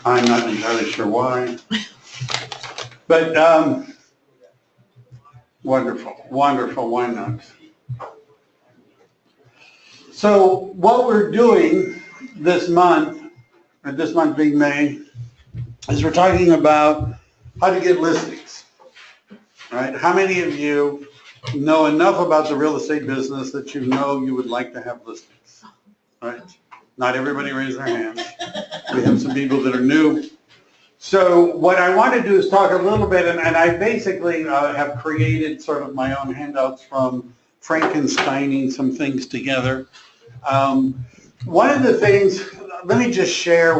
I'm not entirely sure why. But wonderful, wonderful, why not? So what we're doing this month, or this month being May, is we're talking about how to get listings, right? How many of you know enough about the real estate business that you know you would like to have listings, right? Not everybody raised their hands. We have some people that are new. So what I want to do is talk a little bit, and I basically have created sort of my own handouts from Frankensteining some things together. One of the things, let me just share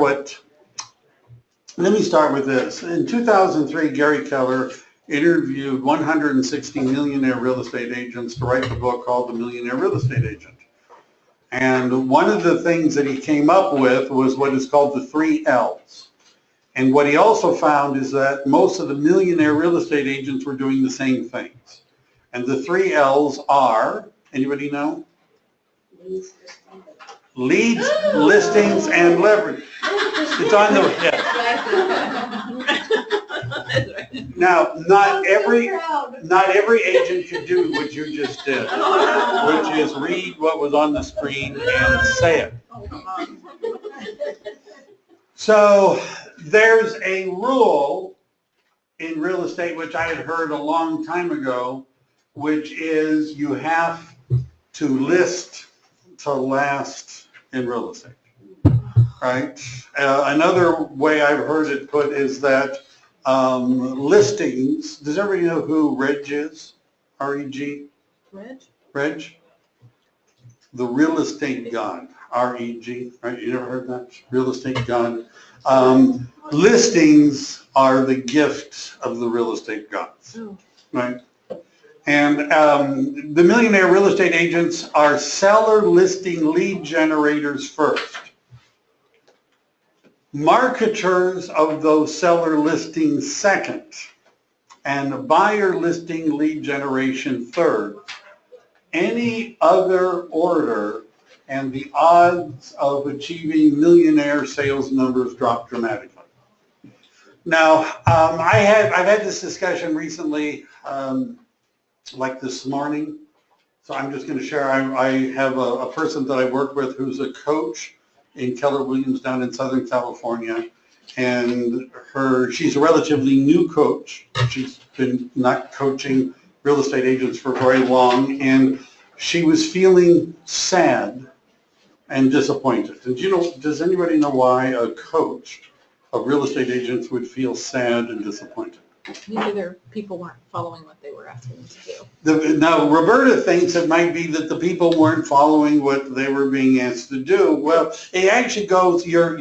let me start with this. In 2003, Gary Keller interviewed 160 millionaire real estate agents to write the book called The Millionaire Real Estate Agent. And one of the things that he came up with was what is called the 3 L's. And what he also found is that most of the millionaire real estate agents were doing the same things. And the 3 L's are, anybody know? Leads, listings, and leverage. It's on the, yeah. Now, not every agent can do what you just did, which is read what was on the screen and say it. So there's a rule in real estate, which I had heard a long time ago, which is you have to list to last in real estate, right? Another way I've heard it put is that listings, does everybody know who Reg is? R-E-G? Reg? The real estate god, R-E-G, right? You never heard that? Real estate god. Listings are the gift of the real estate gods, right? And the millionaire real estate agents are seller listing lead generators first. Marketers of those seller listings second, and buyer listing lead generation third. Any other order and the odds of achieving millionaire sales numbers drop dramatically. Now, I've had this discussion recently, like this morning, so I'm just going to share. I have a person that I work with who's a coach in Keller Williams down in Southern California, and she's a relatively new coach. She's been not coaching real estate agents for very long, and she was feeling sad and disappointed. And does anybody know why a coach of real estate agents would feel sad and disappointed? Maybe their people weren't following what they were asking them to do. Now, Roberta thinks it might be that the people weren't following what they were being asked to do. Well, it actually goes, you're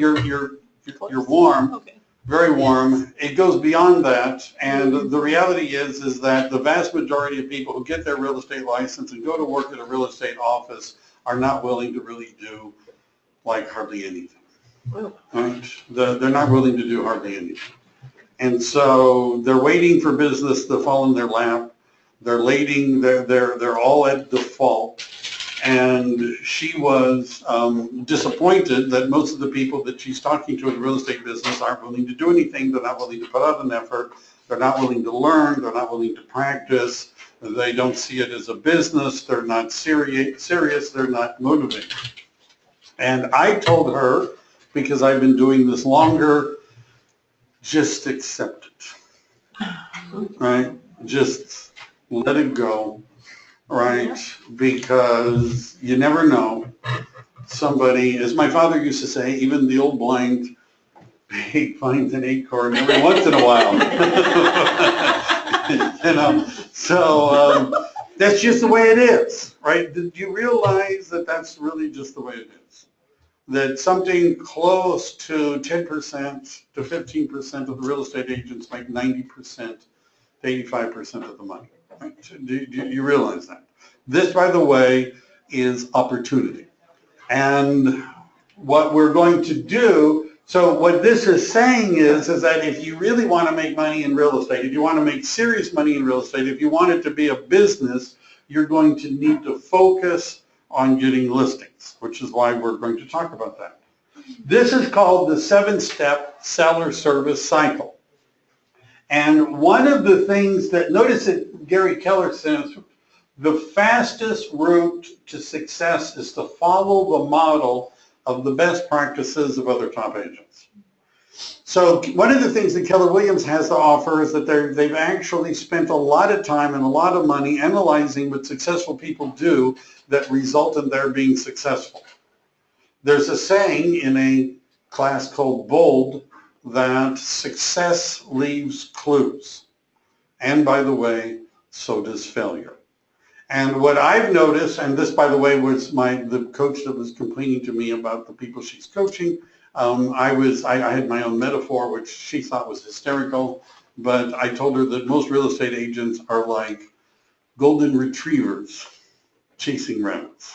warm, okay. Very warm. It goes beyond that, and the reality is that the vast majority of people who get their real estate license and go to work at a real estate office are not willing to really do like hardly anything. Right? They're not willing to do hardly anything. And so they're waiting for business to fall in their lap. They're waiting. They're all at default. And she was disappointed that most of the people that she's talking to in the real estate business aren't willing to do anything. They're not willing to put out an effort. They're not willing to learn. They're not willing to practice. They don't see it as a business. They're not serious. They're not motivated. And I told her, because I've been doing this longer, just accept it, right? Just let it go, right? Because you never know. Somebody, as my father used to say, even the old blind finds an acorn every once in a while. So that's just the way it is, right? Did you realize that that's really just the way it is? That something close to 10% to 15% of the real estate agents make 90% to 85% of the money. Right? Do you realize that? This, by the way, is opportunity. And what we're going to do, so what this is saying is that if you really want to make money in real estate, if you want to make serious money in real estate, if you want it to be a business, you're going to need to focus on getting listings, which is why we're going to talk about that. This is called the 7-step seller service cycle. And one of the things that, notice that Gary Keller says, the fastest route to success is to follow the model of the best practices of other top agents. So one of the things that Keller Williams has to offer is that they've actually spent a lot of time and a lot of money analyzing what successful people do that result in their being successful. There's a saying in a class called Bold that success leaves clues. And by the way, so does failure. And what I've noticed, and this, by the way, was the coach that was complaining to me about the people she's coaching. I had my own metaphor, which she thought was hysterical, but I told her that most real estate agents are like golden retrievers chasing rabbits,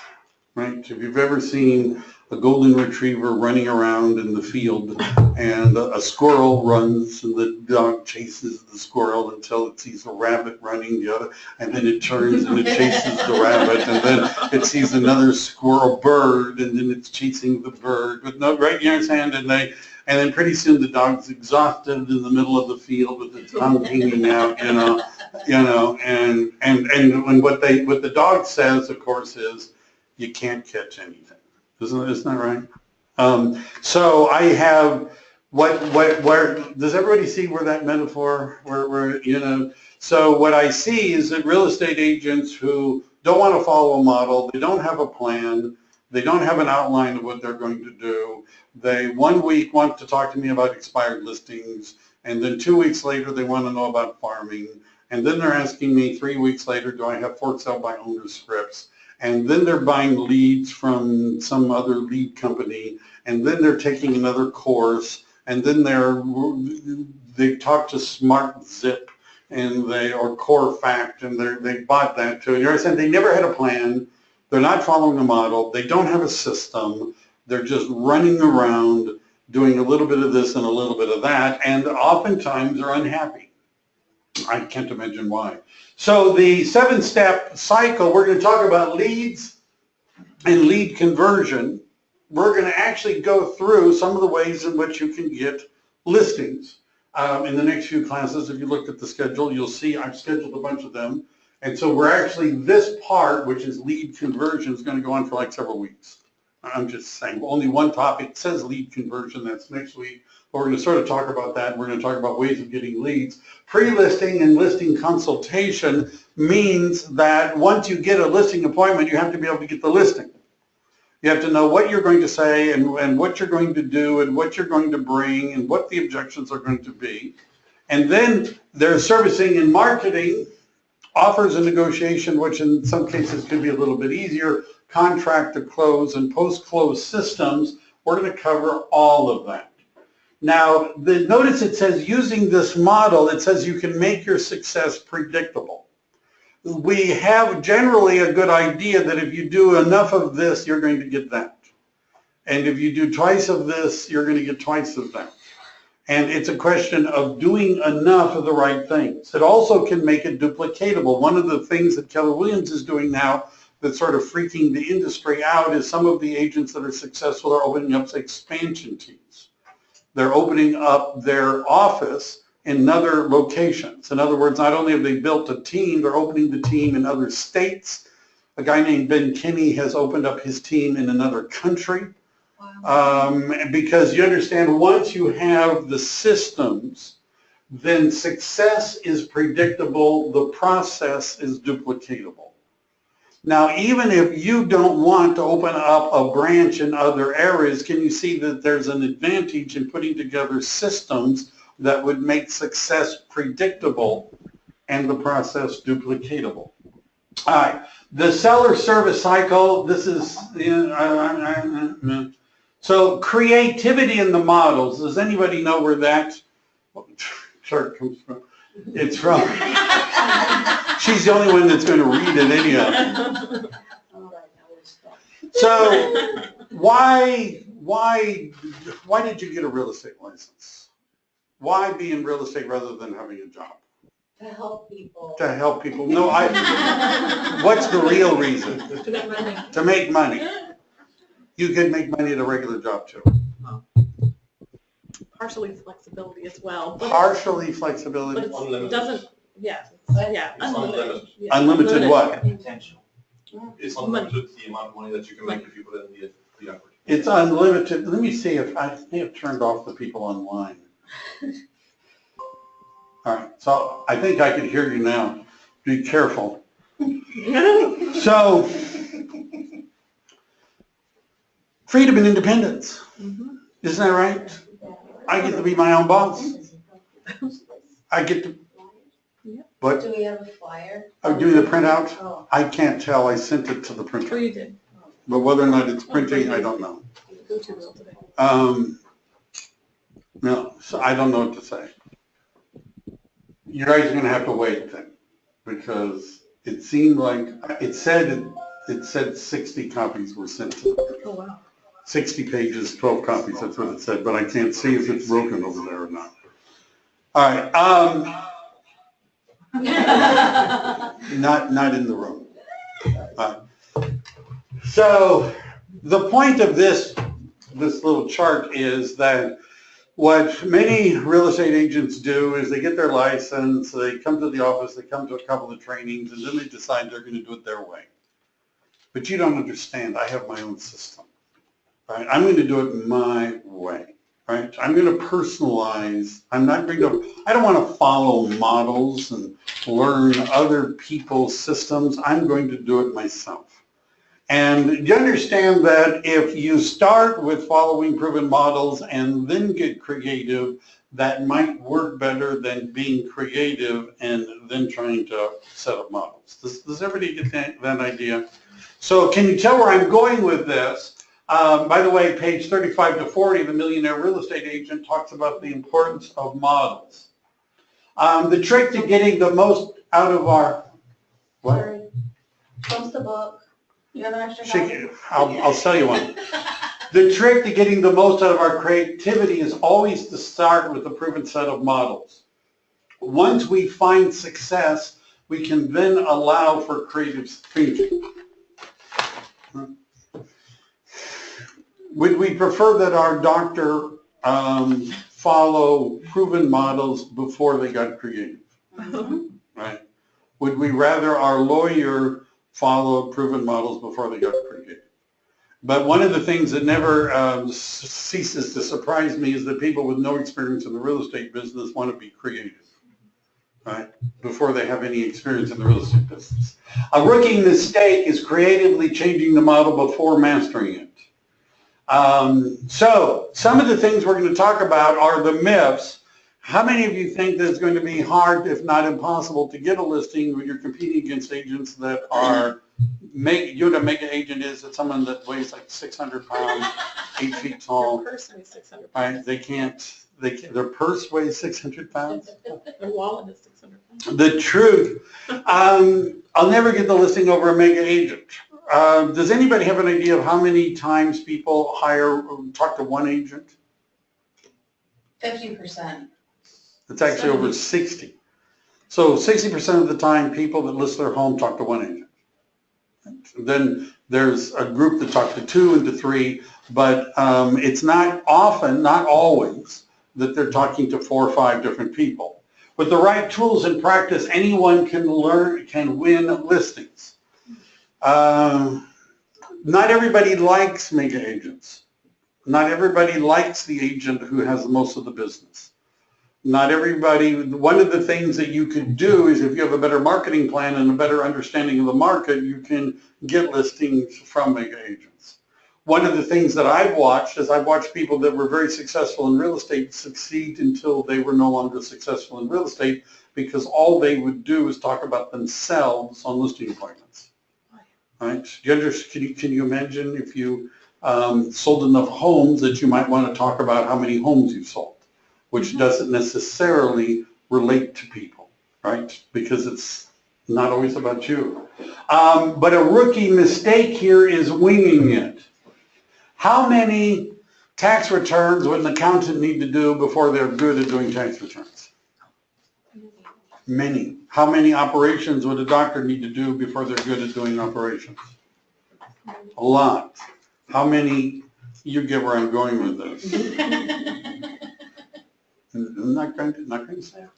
right? If you've ever seen a golden retriever running around in the field and a squirrel runs and the dog chases the squirrel until it sees a rabbit running the other, and then it turns and it chases the rabbit, and then it sees another squirrel bird, and then it's chasing the bird with no right in its hand, and then pretty soon the dog's exhausted in the middle of the field with its tongue hanging out, and what the dog says, of course, is you can't catch anything. Isn't that right? So I have where does everybody see where that metaphor so what I see is that real estate agents who don't want to follow a model, they don't have a plan, they don't have an outline of what they're going to do. They 1 week want to talk to me about expired listings, and then 2 weeks later they want to know about farming, and then they're asking me 3 weeks later, do I have for sale by owner scripts? And then they're buying leads from some other lead company, and then they're taking another course, and then they talk to Smart Zip or Core Fact, and they bought that too. You understand? They never had a plan. They're not following a model. They don't have a system. They're just running around doing a little bit of this and a little bit of that, and oftentimes they're unhappy. I can't imagine why. So the 7-step cycle, we're going to talk about leads and lead conversion. We're going to actually go through some of the ways in which you can get listings. In the next few classes, if you look at the schedule, you'll see I've scheduled a bunch of them. And so we're actually, this part, which is lead conversion, is going to go on for like several weeks. I'm just saying, only one topic says lead conversion, that's next week. We're going to sort of talk about that. We're going to talk about ways of getting leads. Pre-listing and listing consultation means that once you get a listing appointment, you have to be able to get the listing. You have to know what you're going to say and what you're going to do and what you're going to bring and what the objections are going to be. And then there's servicing and marketing, offers and negotiation, which in some cases could be a little bit easier, contract to close, and post-close systems. We're going to cover all of that. Now, notice it says using this model, it says you can make your success predictable. We have generally a good idea that if you do enough of this, you're going to get that. And if you do twice of this, you're going to get twice of that. And it's a question of doing enough of the right things. It also can make it duplicatable. One of the things that Keller Williams is doing now that's sort of freaking the industry out is some of the agents that are successful are opening up expansion teams. They're opening up their office in other locations. In other words, not only have they built a team, they're opening the team in other states. A guy named Ben Kinney has opened up his team in another country. Wow. Because you understand, once you have the systems, then success is predictable, the process is duplicatable. Now, even if you don't want to open up a branch in other areas, can you see that there's an advantage in putting together systems that would make success predictable and the process duplicatable? All right, the seller service cycle, this is, so creativity in the models. Does anybody know where that chart comes from? It's from, she's the only one that's going to read it anyhow. So why did you get a real estate license? Why be in real estate rather than having a job? To help people. To help people. No, what's the real reason? To make money. To make money. You could make money at a regular job too. partially flexibility as well. But Partially flexibility. it Unlimited. doesn't, yeah, yeah, It's unlimited. unlimited. Yeah, Unlimited what? Potential. It's unlimited the amount of money that you can make if you put in the effort. It's unlimited. Let me see if I may have turned off the people online. All right, so I think I can hear you now. Be careful. So, freedom and independence. Mhm. Isn't that right? I get to be my own boss. I get to, what? Do we have a flyer? I'm doing the printout. Oh. I can't tell. I sent it to the Oh, printer. you did. But whether or not it's printing, I don't know. Go to Bill today. No, so I don't know what to say. You guys are gonna have to wait then, because it seemed like, it said 60 copies were sent to them. Oh, wow. 60 pages, 12 copies, that's what it said, but I can't see if it's broken over there or not. All right, not in the room. So the point of this little chart is that what many real estate agents do is they get their license, they come to the office, they come to a couple of trainings, and then they decide they're going to do it their way. But you don't understand. I have my own system. Right? I'm going to do it my way. Right? I'm going to personalize. I don't want to follow models and learn other people's systems. I'm going to do it myself. And you understand that if you start with following proven models and then get creative, that might work better than being creative and then trying to set up models. Does everybody get that idea? So can you tell where I'm going with this? By the way, page 35 to 40, the Millionaire Real Estate Agent talks about the importance of models. The trick to getting the most out of our, what? Sorry. Close the book. You have an extra copy? I'll sell you one. The trick to getting the most out of our creativity is always to start with a proven set of models. Once we find success, we can then allow for creative thinking. Would we prefer that our doctor follow proven models before they got creative? Right? Would we rather our lawyer follow proven models before they got creative? But one of the things that never ceases to surprise me is that people with no experience in the real estate business want to be creative, right? Before they have any experience in the real estate business. A rookie mistake is creatively changing the model before mastering it. So some of the things we're going to talk about are the myths. How many of you think that it's going to be hard, if not impossible, to get a listing when you're competing against agents that are, you know what a mega agent is? It's someone that weighs like 600 pounds, 8 feet tall. Your purse weighs 600 Right? pounds. They can't, their purse weighs 600 pounds. Their wallet is 600 pounds. The truth. I'll never get the listing over a mega agent. Does anybody have an idea of how many times people talk to one agent? 50%. It's actually over 60. So 60% of the time, people that list their home talk to one agent. Then there's a group that talk to 2 and to 3, but it's not often, not always, that they're talking to 4 or 5 different people. With the right tools and practice, anyone can win listings. Not everybody likes mega agents. Not everybody likes the agent who has most of the business. Not everybody, one of the things that you could do is if you have a better marketing plan and a better understanding of the market, you can get listings from mega agents. One of the things that I've watched is I've watched people that were very successful in real estate succeed until they were no longer successful in real estate because all they would do is talk about themselves on listing appointments. Right? Can you imagine if you sold enough homes that you might want to talk about how many homes you sold? Which doesn't necessarily relate to people, right? Because it's not always about you. But a rookie mistake here is winging it. How many tax returns would an accountant need to do before they're good at doing tax returns? Many. How many operations would a doctor need to do before they're good at doing operations? A lot. How many, you get where I'm going with this. I'm not going to say it.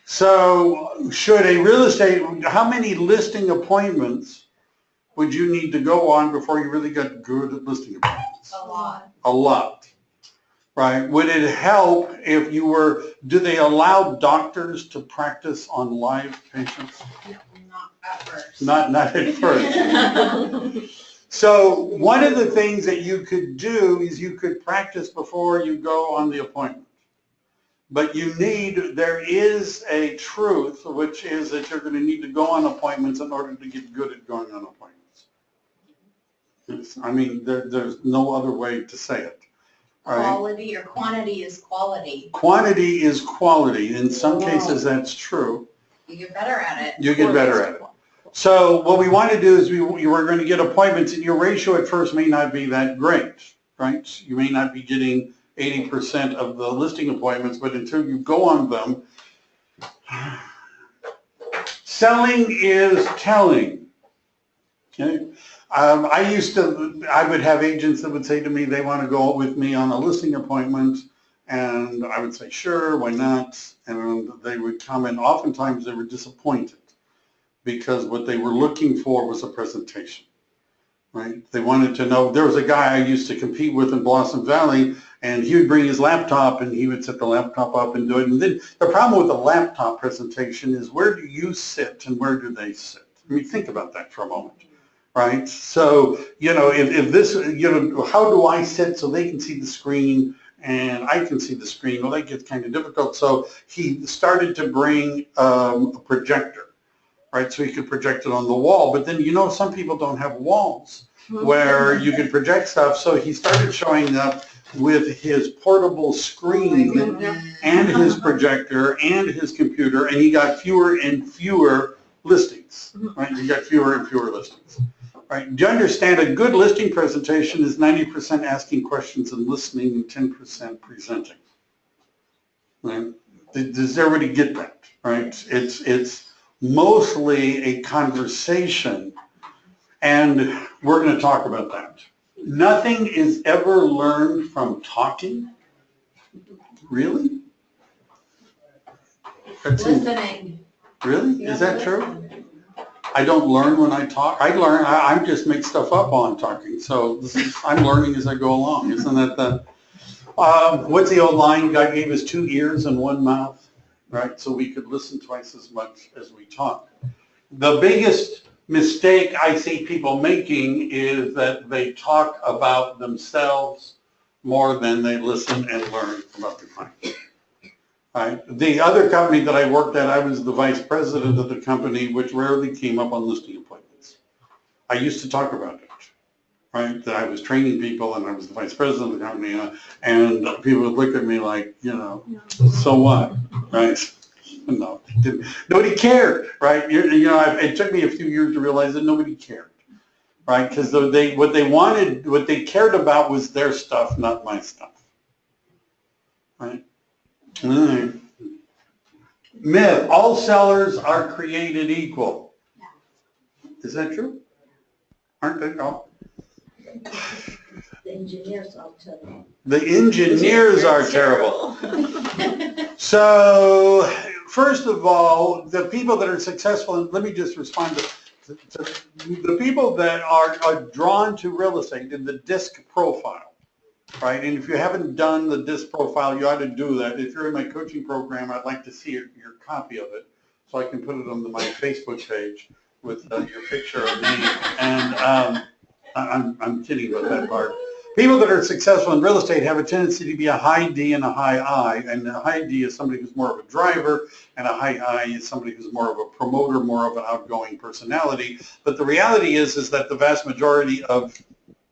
So should a real estate, how many listing appointments would you need to go on before you really got good at listing appointments? A lot. A lot, right? Would it help if you were, do they allow doctors to practice on live patients? Not at first. Not at first. So one of the things that you could do is you could practice before you go on the appointment. But there is a truth, which is that you're going to need to go on appointments in order to get good at going on appointments. I mean, there's no other way to say it. Right? Quality or quantity is quality. Quantity is quality. In some cases, that's true. You get better at it. You get better at it. So what we want to do is you are going to get appointments, and your ratio at first may not be that great, right? You may not be getting 80% of the listing appointments, but until you go on them, selling is telling. Okay? I would have agents that would say to me they want to go with me on a listing appointment, and I would say, sure, why not? And they would come, and oftentimes they were disappointed because what they were looking for was a presentation, right? They wanted to know, there was a guy I used to compete with in Blossom Valley, and he would bring his laptop and he would set the laptop up and do it. And then the problem with the laptop presentation is, where do you sit and where do they sit? I mean, think about that for a moment. Right? So, if this, how do I sit so they can see the screen and I can see the screen? Well, that gets kind of difficult. So he started to bring a projector, right? So he could project it on the wall. But then, some people don't have walls where you could project stuff. So he started showing up with his portable screen and his projector and his computer, and he got fewer and fewer listings, right? He got fewer and fewer listings. Right. Do you understand a good listing presentation is 90% asking questions and listening and 10% presenting? Right? Does everybody get that? Right? It's mostly a conversation, and we're going to talk about that. Nothing is ever learned from talking. Really? Listening. Really? Is that true? I don't learn when I talk. I just make stuff up while I'm talking. So I'm learning as I go along. Isn't that what's the old line? God gave us 2 ears and 1 mouth, right? So we could listen twice as much as we talk. The biggest mistake I see people making is that they talk about themselves more than they listen and learn about their clients. Right. The other company that I worked at, I was the vice president of the company, which rarely came up on listing appointments. I used to talk about it, right? That I was training people and I was the vice president of the company, and people would look at me like, so what, right? No, nobody cared, right? It took me a few years to realize that nobody cared, right? Because what they cared about was their stuff, not my stuff, right? Myth, all sellers are created equal. Is that true? Aren't they all? The engineers are terrible. The engineers are terrible. So, first of all, the people that are successful, and let me just respond to the people that are drawn to real estate in the DISC profile. Right, and if you haven't done the DISC profile, you ought to do that. If you're in my coaching program, I'd like to see your copy of it so I can put it on my Facebook page with your picture of me. And I'm kidding about that part. People that are successful in real estate have a tendency to be a high D and a high I, and a high D is somebody who's more of a driver, and a high I is somebody who's more of a promoter, more of an outgoing personality. But the reality is that the vast majority of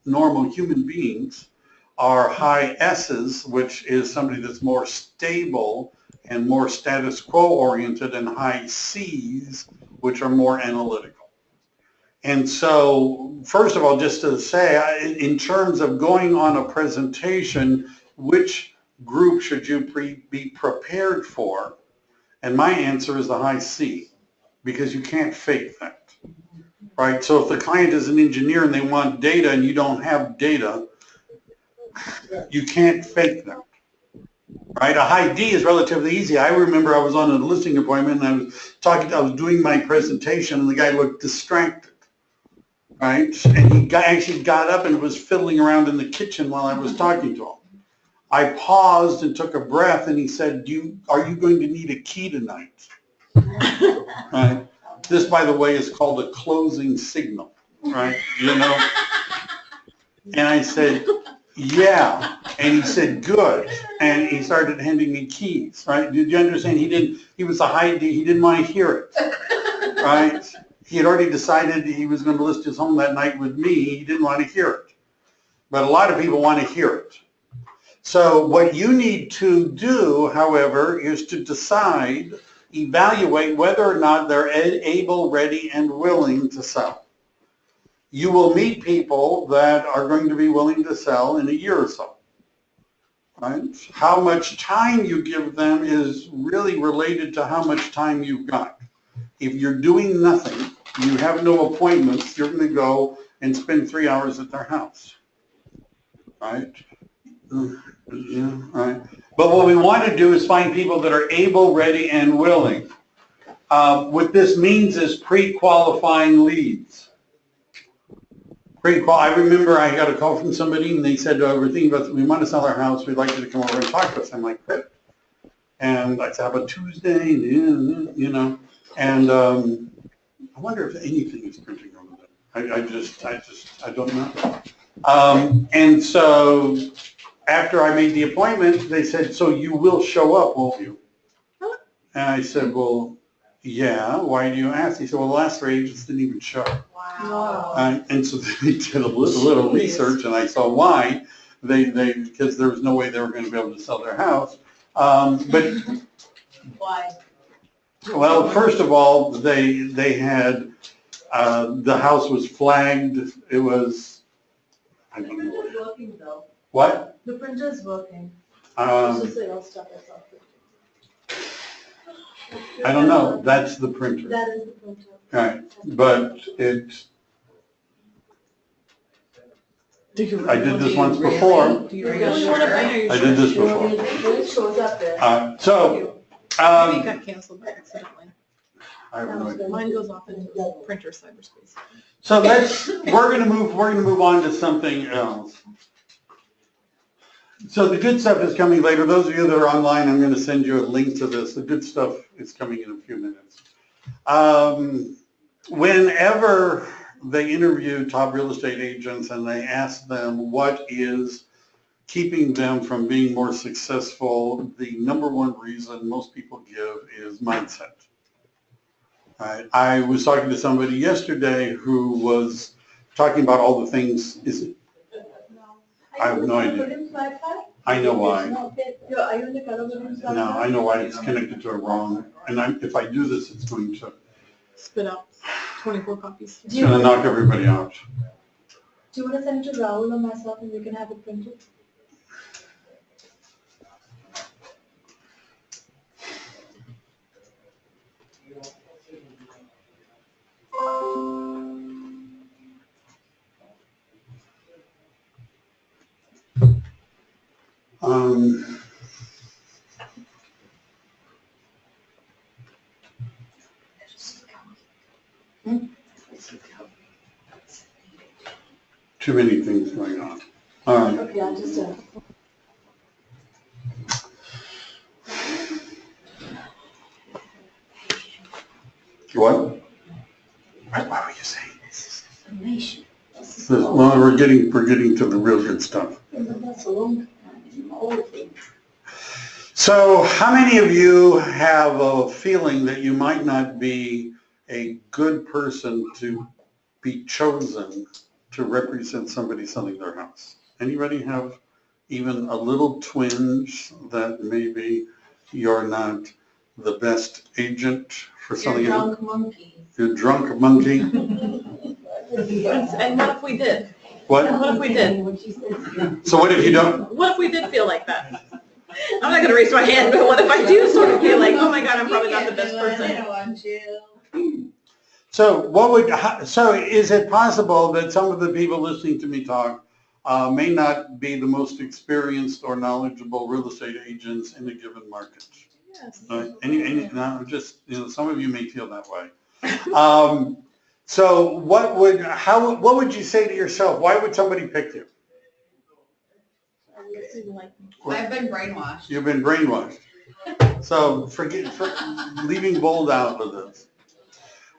normal human beings are high S's, which is somebody that's more stable and more status quo oriented, and high C's, which are more analytical. And so, first of all, just to say, in terms of going on a presentation, which group should you be prepared for? And my answer is the high C, because you can't fake that, right? So if the client is an engineer and they want data and you don't have data, you can't fake that, right? A high D is relatively easy. I remember I was on a listing appointment and I was doing my presentation and the guy looked distracted, right? And he actually got up and was fiddling around in the kitchen while I was talking to him. I paused and took a breath and he said, are you going to need a key tonight? Right? This, by the way, is called a closing signal, right? You know? And I said, yeah. And he said, good. And he started handing me keys, right? Did you understand? He was a high D. He didn't want to hear it, right? He had already decided he was going to list his home that night with me. He didn't want to hear it. But a lot of people want to hear it. So what you need to do, however, is to decide, evaluate whether or not they're able, ready, and willing to sell. You will meet people that are going to be willing to sell in a year or so. Right? How much time you give them is really related to how much time you've got. If you're doing nothing, you have no appointments, you're going to go and spend 3 hours at their house. Right? Yeah, right. But what we want to do is find people that are able, ready, and willing. What this means is pre-qualifying leads. I remember I got a call from somebody and they said, we're thinking about, we want to sell our house, we'd like you to come over and talk to us. I'm like, great. And I said, how about Tuesday? You know, and I wonder if anything is printing over there. I don't know. And so after I made the appointment, they said, so you will show up, won't you? And I said, well, yeah, why do you ask? He said, well, the last 3 agents didn't even show. Wow. And so they did a little research, and I saw why. Because there was no way they were going to be able to sell their house. But Why? well, first of all, they had the house was flagged. It was, I The don't know. printer's working though. What? The printer's working. I don't know. That's the printer. That is the printer. Right, but I did this once before. Do you really want to print or you I did this before. It shows up there. So, Maybe it got canceled by accidentally. I have no idea. Mine goes off into printer cyberspace. So we're gonna move on to something else. So the good stuff is coming later. Those of you that are online, I'm gonna send you a link to this. The good stuff is coming in a few minutes. Whenever they interview top real estate agents and they ask them what is keeping them from being more successful, the number one reason most people give is mindset. Right. I was talking to somebody yesterday who was talking about all the things. I have no idea. I know why. No, I know why it's connected to it wrong. And if I do this, it's going to Spit out 24 copies. it's going to knock everybody out. Do you want to send it to Rahul or myself and we can have it printed? Too many things going on. All right. Okay, I'll just, What? What were you saying? information. Well, we're getting to the real good stuff. That's a long time, all things. So how many of you have a feeling that you might not be a good person to be chosen to represent somebody selling their house? Anybody have even a little twinge that maybe you're not the best agent for selling a house? Drunk monkey. You're a drunk monkey? And what if we did? What? What if we did? So what if you don't? What if we did feel like that? I'm not going to raise my hand, but what if I do sort of feel like, oh my God, I'm probably not the best person? So so is it possible that some of the people listening to me talk may not be the most experienced or knowledgeable real estate agents in a given market. Yes. Right? No, just, some of you may feel that way. So what would you say to yourself? Why would somebody pick you? I've been brainwashed. You've been brainwashed. So leaving bold out of this.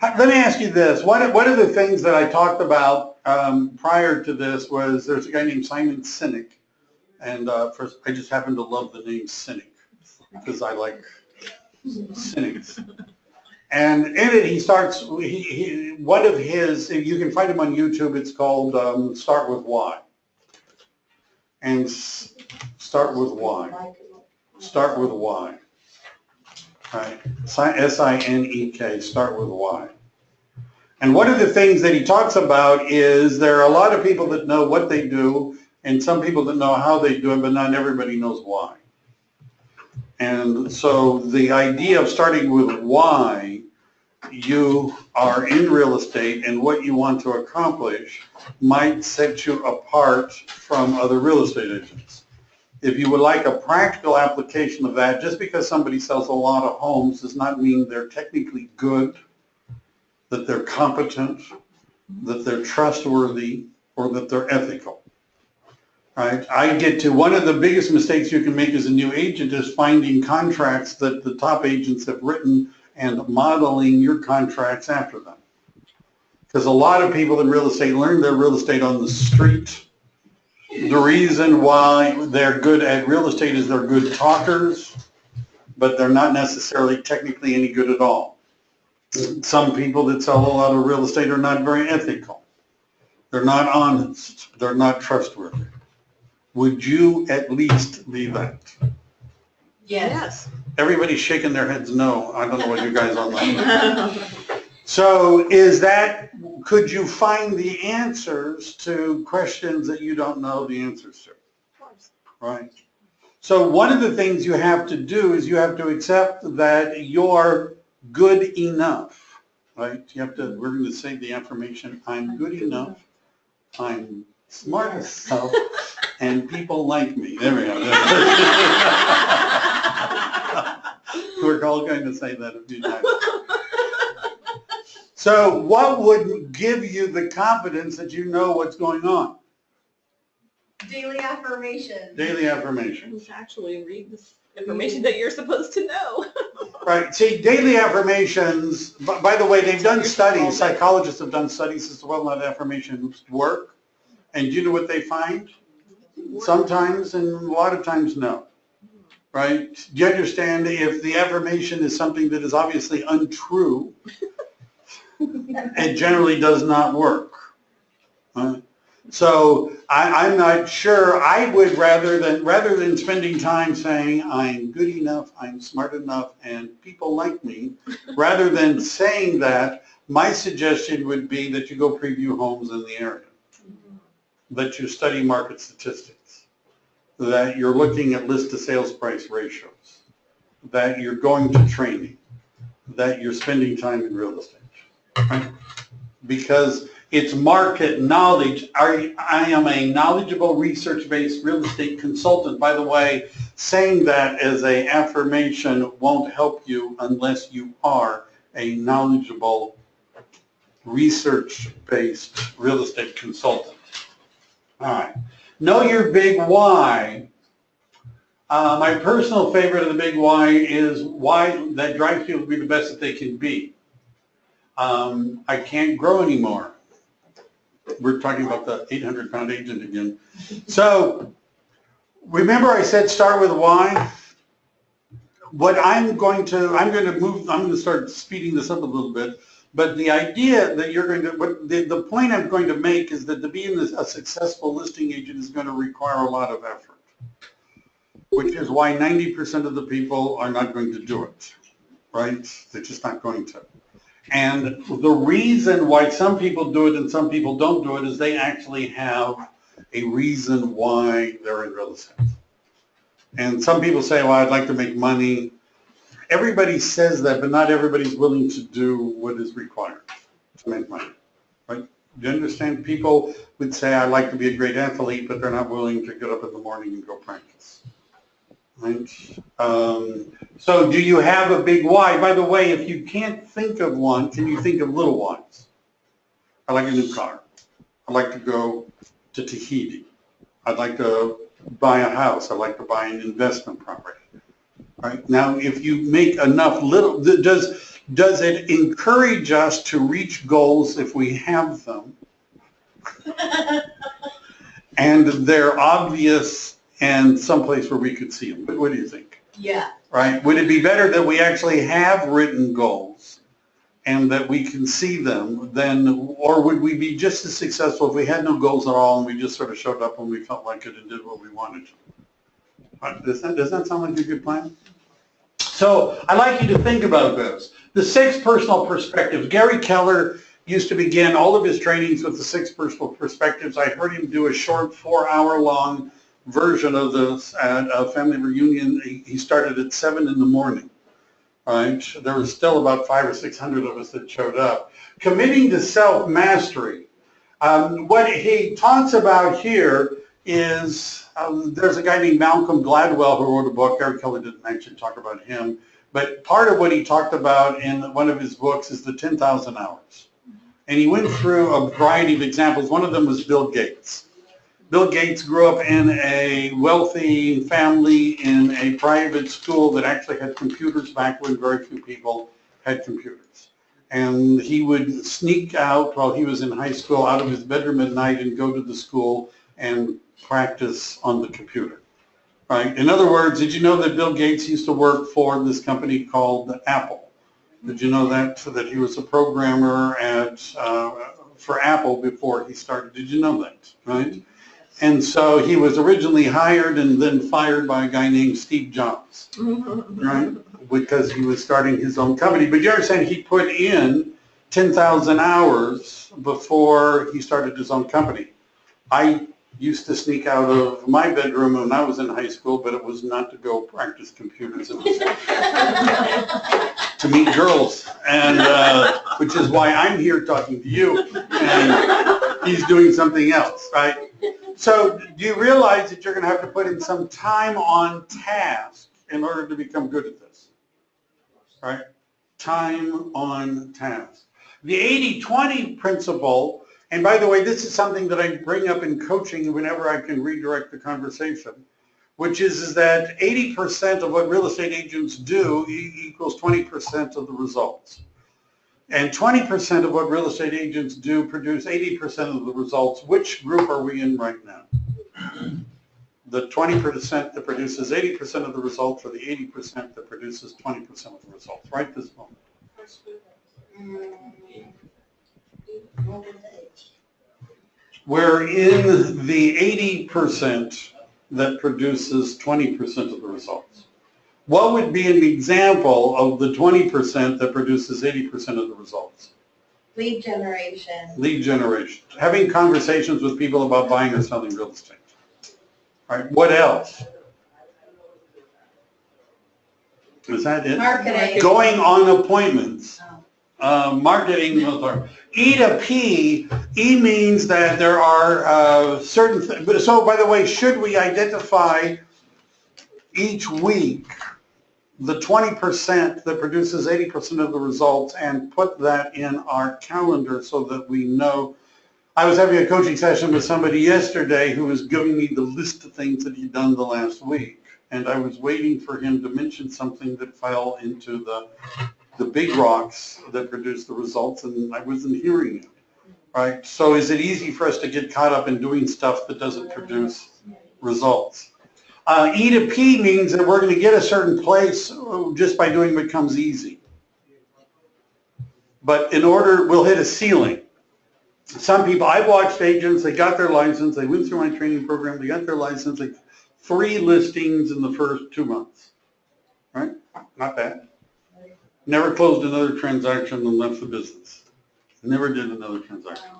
Let me ask you this. One of the things that I talked about prior to this was there's a guy named Simon Sinek. And first, I just happen to love the name Cynic because I like cynics. And in it, he starts, one of his, you can find him on YouTube, it's called Start With Why. And start with why. Start with why. Right? S-I-N-E-K, start with why. And one of the things that he talks about is there are a lot of people that know what they do and some people that know how they do it, but not everybody knows why. And so the idea of starting with why you are in real estate and what you want to accomplish might set you apart from other real estate agents. If you would like a practical application of that, just because somebody sells a lot of homes does not mean they're technically good, that they're competent, that they're trustworthy, or that they're ethical. Right? I get to one of the biggest mistakes you can make as a new agent is finding contracts that the top agents have written and modeling your contracts after them. Because a lot of people in real estate learn their real estate on the street. The reason why they're good at real estate is they're good talkers, but they're not necessarily technically any good at all. Some people that sell a lot of real estate are not very ethical. They're not honest. They're not trustworthy. Would you at least be that? Yes. Everybody's shaking their heads no. I don't know what you guys are like. So could you find the answers to questions that you don't know the answers to? Of course. Right. So one of the things you have to do is you have to accept that you're good enough, right? We're going to say the affirmation, I'm good enough, I'm smart enough, and people like me. There we go. We're all going to say that a few times. So what would give you the confidence that you know what's going on? Daily affirmation. Daily affirmation. Actually read this information that you're supposed to know. Right. See, daily affirmations, by the way, they've done studies, psychologists have done studies as to whether or not affirmations work. And do you know what they find? Sometimes and a lot of times no. Right? Do you understand if the affirmation is something that is obviously untrue, it generally does not work. So I'm not sure. I would rather than spending time saying I'm good enough, I'm smart enough, and people like me, rather than saying that, my suggestion would be that you go preview homes in the area, that you study market statistics, that you're looking at list to sales price ratios, that you're going to training, that you're spending time in real estate. Right? Because it's market knowledge. I am a knowledgeable research-based real estate consultant. By the way, saying that as an affirmation won't help you unless you are a knowledgeable research-based real estate consultant. All right. Know your big why. My personal favorite of the big why is why that drives people to be the best that they can be. I can't grow anymore. We're talking about the 800-pound agent again. So remember I said start with why? What I'm going to start speeding this up a little bit, but the idea that the point I'm going to make is that to be a successful listing agent is going to require a lot of effort, which is why 90% of the people are not going to do it, right? They're just not going to. And the reason why some people do it and some people don't do it is they actually have a reason why they're in real estate. And some people say, well, I'd like to make money. Everybody says that, but not everybody's willing to do what is required to make money, right? Do you understand? People would say, I'd like to be a great athlete, but they're not willing to get up in the morning and go practice. Right? So do you have a big why? By the way, if you can't think of one, can you think of little whys? I like a new car. I'd like to go to Tahiti. I'd like to buy a house. I'd like to buy an investment property. Right? Now, if you make enough little, does it encourage us to reach goals if we have them and they're obvious and someplace where we could see them? What do you think? Yeah. Right? Would it be better that we actually have written goals and that we can see them or would we be just as successful if we had no goals at all and we just sort of showed up when we felt like it and did what we wanted to? Does that sound like a good plan? So I'd like you to think about this. The 6 personal perspectives. Gary Keller used to begin all of his trainings with the 6 personal perspectives. I heard him do a short 4-hour-long version of this at a family reunion. He started at 7 in the morning. Right? There was still about 500 or 600 of us that showed up. Committing to self-mastery. What he talks about here is there's a guy named Malcolm Gladwell who wrote a book. Gary Keller didn't actually talk about him, but part of what he talked about in one of his books is the 10,000 hours. And he went through a variety of examples. One of them was Bill Gates. Bill Gates grew up in a wealthy family in a private school that actually had computers back when very few people had computers. And he would sneak out while he was in high school out of his bedroom at night and go to the school and practice on the computer. Right? In other words, did you know that Bill Gates used to work for this company called Apple? Did you know that he was a programmer for Apple before he started? Did you know that? Right? And so he was originally hired and then fired by a guy named Steve Jobs, right? Because he was starting his own company. But you understand, he put in 10,000 hours before he started his own company. I used to sneak out of my bedroom when I was in high school, but it was not to go practice computers. It was to meet girls, and which is why I'm here talking to you, and he's doing something else, right? So do you realize that you're going to have to put in some time on task in order to become good at this, right? Time on task. The 80-20 principle, and by the way, this is something that I bring up in coaching whenever I can redirect the conversation, which is that 80% of what real estate agents do equals 20% of the results. And 20% of what real estate agents do produce 80% of the results. Which group are we in right now? The 20% that produces 80% of the results, or the 80% that produces 20% of the results, right this moment? We're in the 80% that produces 20% of the results. What would be an example of the 20% that produces 80% of the results? Lead generation. Lead generation. Having conversations with people about buying or selling real estate. All right. What else? Is that it? Marketing. Going on appointments. Marketing. E to P. E means that there are certain things. So, by the way, should we identify each week the 20% that produces 80% of the results and put that in our calendar so that we know? I was having a coaching session with somebody yesterday who was giving me the list of things that he'd done the last week. And I was waiting for him to mention something that fell into the big rocks that produced the results, and I wasn't hearing it. Right? So is it easy for us to get caught up in doing stuff that doesn't produce results? E to P means that we're going to get a certain place just by doing what comes easy. But in order, we'll hit a ceiling. Some people, I've watched agents, they got their license, they went through my training program, they got their license, like 3 listings in the first 2 months. Right? Not bad. Never closed another transaction and left the business. Never did another transaction.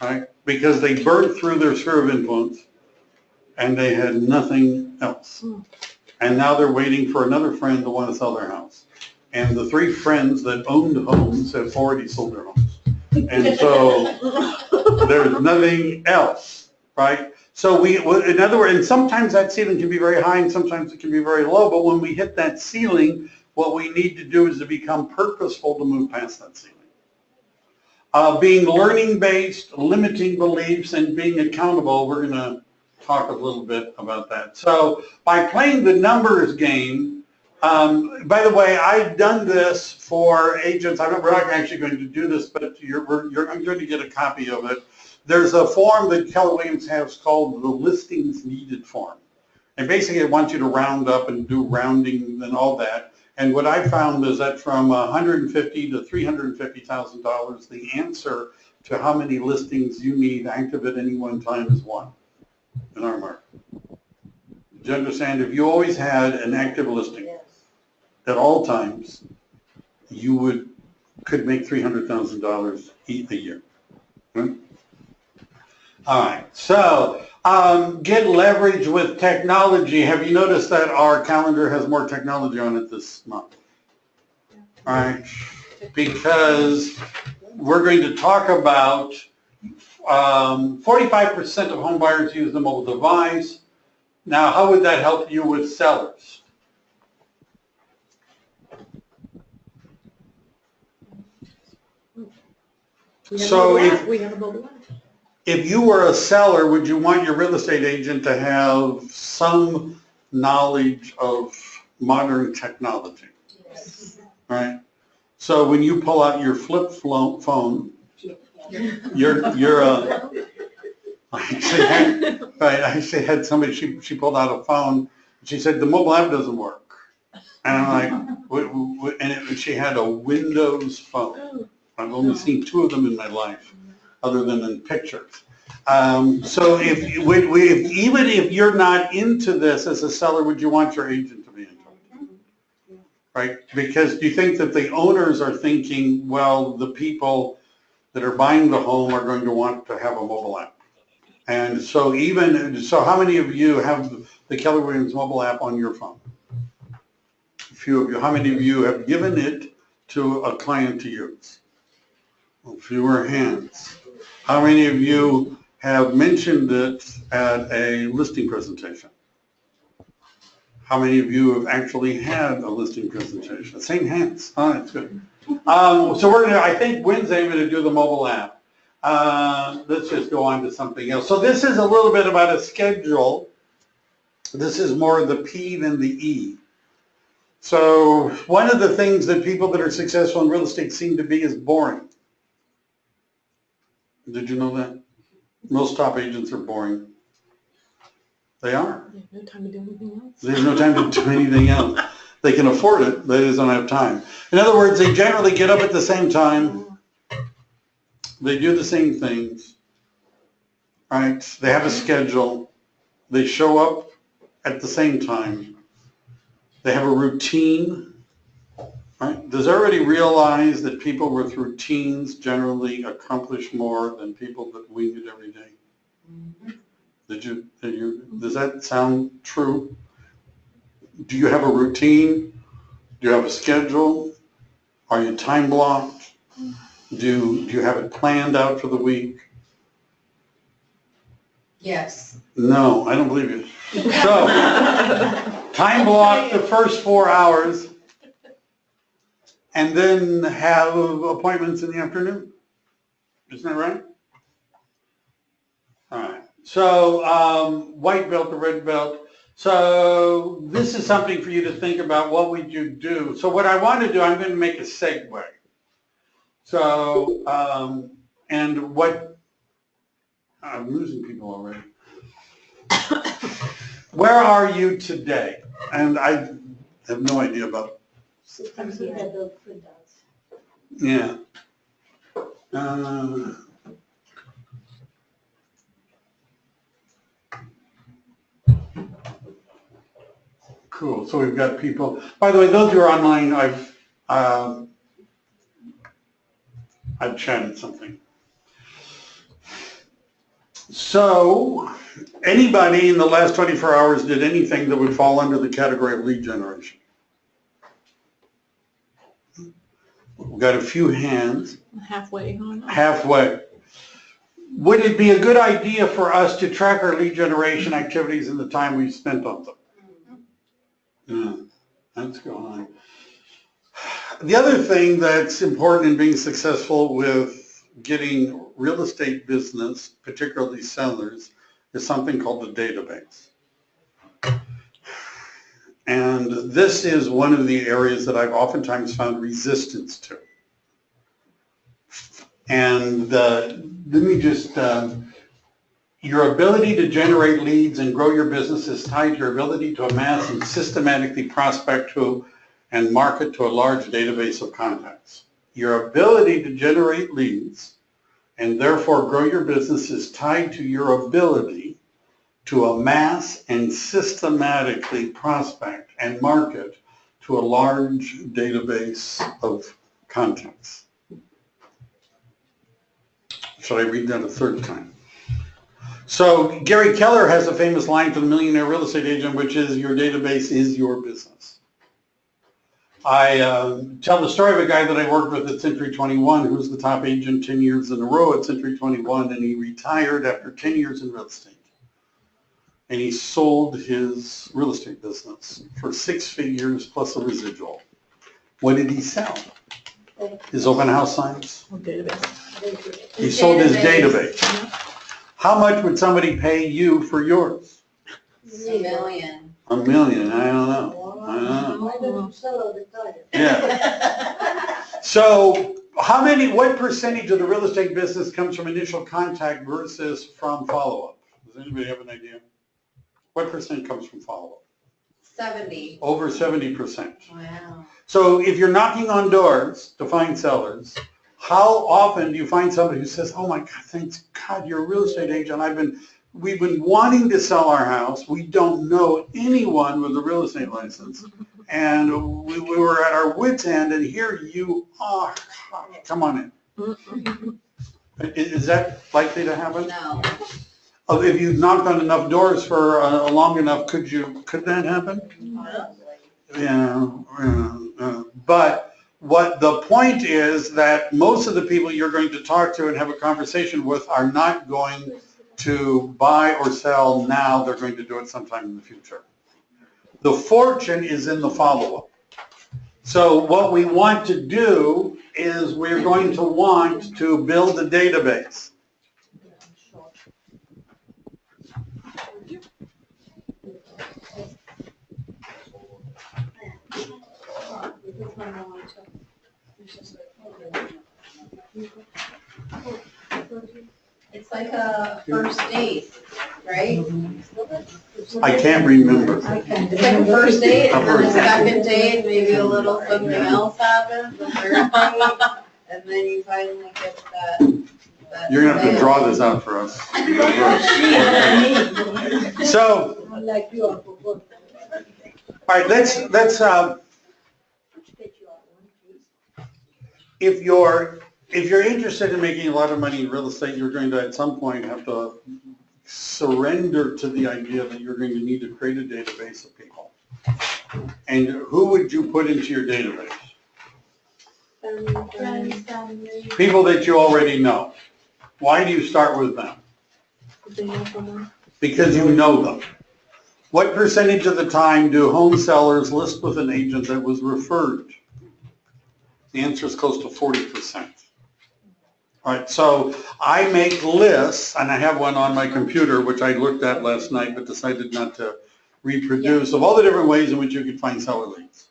Right? Because they burned through their sphere of influence and they had nothing else. And now they're waiting for another friend to want to sell their house. And the 3 friends that owned homes have already sold their homes. And so there's nothing else, right? So in other words, and sometimes that ceiling can be very high and sometimes it can be very low, but when we hit that ceiling, what we need to do is to become purposeful to move past that ceiling. Being learning-based, limiting beliefs, and being accountable, we're going to talk a little bit about that. So by playing the numbers game, by the way, I've done this for agents. We're not actually going to do this, but I'm going to get a copy of it. There's a form that Keller Williams has called the listings needed form. And basically it wants you to round up and do rounding and all that. And what I found is that from $150,000 to $350,000, the answer to how many listings you need active at any one time is 1 in our market. Do you understand? If you always had an active listing at all times, you could make $300,000 a year. Right? All right, so get leverage with technology. Have you noticed that our calendar has more technology on it this month? All right, because we're going to talk about 45% of home buyers use the mobile device. Now, how would that help you with sellers? So if you were a seller, would you want your real estate agent to have some knowledge of modern technology? Yes. Right? So when you pull out your flip phone, I actually had somebody, she pulled out a phone, she said, the mobile app doesn't work. And I'm like, she had a Windows phone. I've only seen 2 of them in my life, other than in pictures. So even if you're not into this as a seller, would you want your agent to be into it? Right? Because do you think that the owners are thinking, well, the people that are buying the home are going to want to have a mobile app? And so how many of you have the Keller Williams mobile app on your phone? A few of you. How many of you have given it to a client to use? Fewer hands. How many of you have mentioned it at a listing presentation? How many of you have actually had a listing presentation? Same hands. Oh, that's good. So I think Wednesday, I'm going to do the mobile app. Let's just go on to something else. So this is a little bit about a schedule. This is more the P than the E. So one of the things that people that are successful in real estate seem to be is boring. Did you know that? Most top agents are boring. They are. They have no time to do anything else. They have no time to do anything else. They can afford it, they just don't have time. In other words, they generally get up at the same time. They do the same things. Right? They have a schedule. They show up at the same time. They have a routine. Right? Does everybody realize that people with routines generally accomplish more than people that wing it every day? Does that sound true? Do you have a routine? Do you have a schedule? Are you time blocked? Do you have it planned out for the week? Yes. No, I don't believe you. So, time block the first 4 hours and then have appointments in the afternoon. Isn't that right? All right. So white belt to red belt. So this is something for you to think about. What would you do? So what I want to do, I'm going to make a segue. So, I'm losing people already. Where are you today? And I have no idea about. Yeah. Cool. So we've got people. By the way, those who are online, I've chatted something. So anybody in the last 24 hours did anything that would fall under the category of lead generation? We've got a few hands. Halfway on. Halfway. Would it be a good idea for us to track our lead generation activities and the time we've spent on them? Yeah, that's going on. The other thing that's important in being successful with getting real estate business, particularly sellers, is something called the database. And this is one of the areas that I've oftentimes found resistance to. And let me just, your ability to generate leads and grow your business is tied to your ability to amass and systematically prospect to and market to a large database of contacts. Your ability to generate leads and therefore grow your business is tied to your ability to amass and systematically prospect and market to a large database of contacts. Should I read that a third time? So Gary Keller has a famous line for the millionaire real estate agent, which is, your database is your business. I tell the story of a guy that I worked with at Century 21, who was the top agent 10 years in a row at Century 21, and he retired after 10 years in real estate. And he sold his real estate business for 6 figures plus a residual. What did he sell? His open house signs. Database. He sold his database. How much would somebody pay you for yours? $1 million. $1 million, I don't know. I don't know. Yeah. So what percentage of the real estate business comes from initial contact versus from follow-up? Does anybody have an idea? What percent comes from follow-up? 70. Over 70%. Wow. So if you're knocking on doors to find sellers, how often do you find somebody who says, oh my God, thanks God, you're a real estate agent. We've been wanting to sell our house. We don't know anyone with a real estate license. And we were at our wit's end, and here you are. Come on in. Is that likely to happen? No. If you knocked on enough doors for long enough, could that happen? Yeah. But what the point is that most of the people you're going to talk to and have a conversation with are not going to buy or sell now. They're going to do it sometime in the future. The fortune is in the follow-up. So what we want to do is we're going to want to build a database. It's like a first date, right? I can't remember. It's like a first date, and then a second date, maybe a little something else happens, and then you finally get that. You're going to have to draw this out for us. So, all right, let's if you're interested in making a lot of money in real estate, you're going to at some point have to surrender to the idea that you're going to need to create a database of people. And who would you put into your database? People that you already know. Why do you start with them? Because you know them. What percentage of the time do home sellers list with an agent that was referred? The answer is close to 40%. All right, so I make lists, and I have one on my computer, which I looked at last night, but decided not to reproduce, of all the different ways in which you can find seller leads.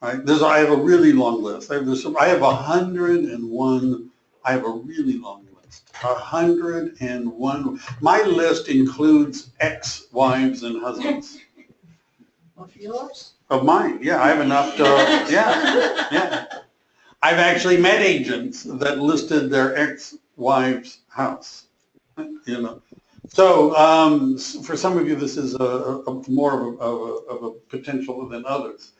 All right, I have a really long list. I have 101. I have a really long list. 101. My list includes ex-wives and husbands. Of yours? Of mine, yeah. I have enough to, yeah. I've actually met agents that listed their ex-wife's house, you know. So for some of you, this is more of a potential than others.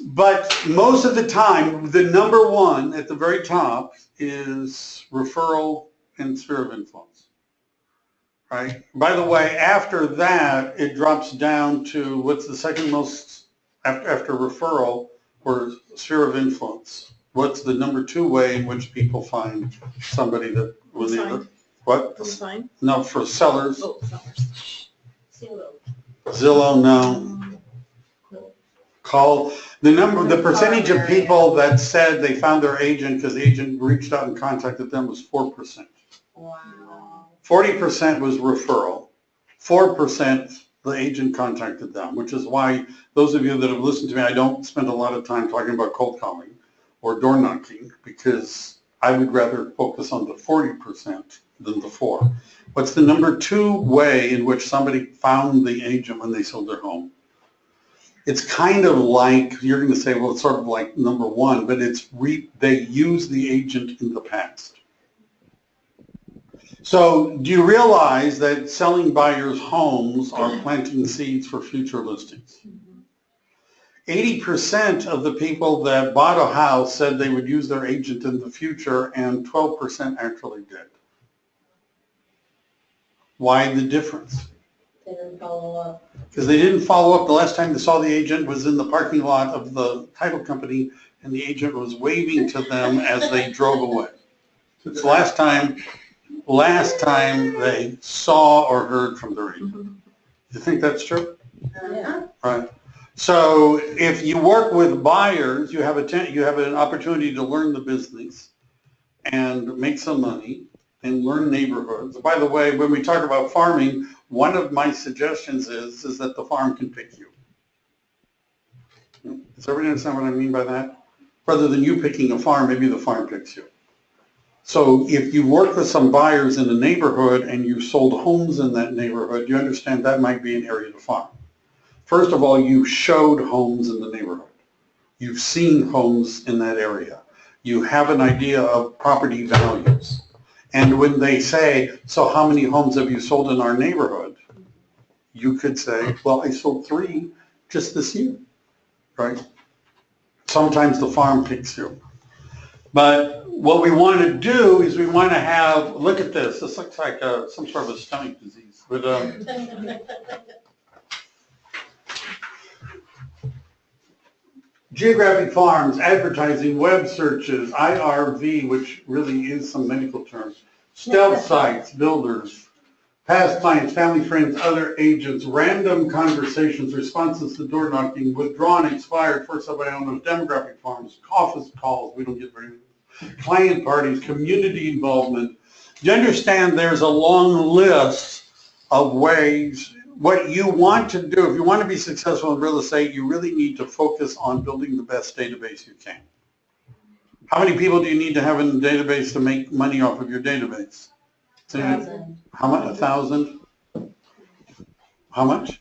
But most of the time, the number one at the very top is referral and sphere of influence, right? By the way, after that, it drops down to what's the second most, after referral, or sphere of influence? What's the number 2 way in which people find somebody that was either, what? The sign? No, for sellers. Oh, sellers. Zillow, no. Call, the percentage of people that said they found their agent because the agent reached out and contacted them was 4%. Wow. 40% was referral. 4% the agent contacted them, which is why those of you that have listened to me, I don't spend a lot of time talking about cold calling or door knocking because I would rather focus on the 40% than the 4. What's the number 2 way in which somebody found the agent when they sold their home? It's kind of like, you're going to say, well, it's sort of like number 1, but it's they use the agent in the past. So do you realize that selling buyers' homes are planting seeds for future listings? 80% of the people that bought a house said they would use their agent in the future, and 12% actually did. Why the difference? They didn't follow up. Because they didn't follow up. The last time they saw the agent was in the parking lot of the title company, and the agent was waving to them as they drove away. It's the last time they saw or heard from their agent. You think that's true? Yeah. Right. So if you work with buyers, you have an opportunity to learn the business and make some money and learn neighborhoods. By the way, when we talk about farming, one of my suggestions is that the farm can pick you. Does everybody understand what I mean by that? Rather than you picking a farm, maybe the farm picks you. So if you work with some buyers in a neighborhood and you sold homes in that neighborhood, you understand that might be an area to farm. First of all, you showed homes in the neighborhood. You've seen homes in that area. You have an idea of property values. And when they say, so how many homes have you sold in our neighborhood? You could say, well, I sold 3 just this year, right? Sometimes the farm picks you. But what we want to do is we want to have, look at this. This looks like some sort of a stomach disease. But geographic farms, advertising, web searches, IRV, which really is some medical terms, stealth sites, builders, past clients, family, friends, other agents, random conversations, responses to door knocking, withdrawn, expired, first sale by owners, demographic farms, office calls, we don't get very many, client parties, community involvement. You understand there's a long list of ways. What you want to do, if you want to be successful in real estate, you really need to focus on building the best database you can. How many people do you need to have in the database to make money off of your database? 1,000. How much? 1,000? How much?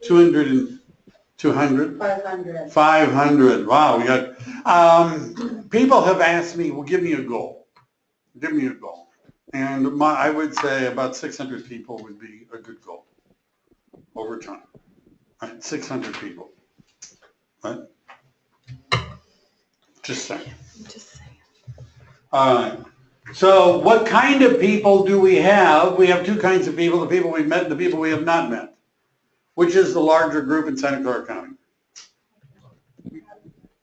200 and 200? 500. 500. Wow, we got. People have asked me, well, give me a goal. Give me a goal. And I would say about 600 people would be a good goal over time. Right? 600 people. Right? Just saying. All right. So what kind of people do we have? We have 2 kinds of people, the people we've met and the people we have not met. Which is the larger group in Santa Clara County?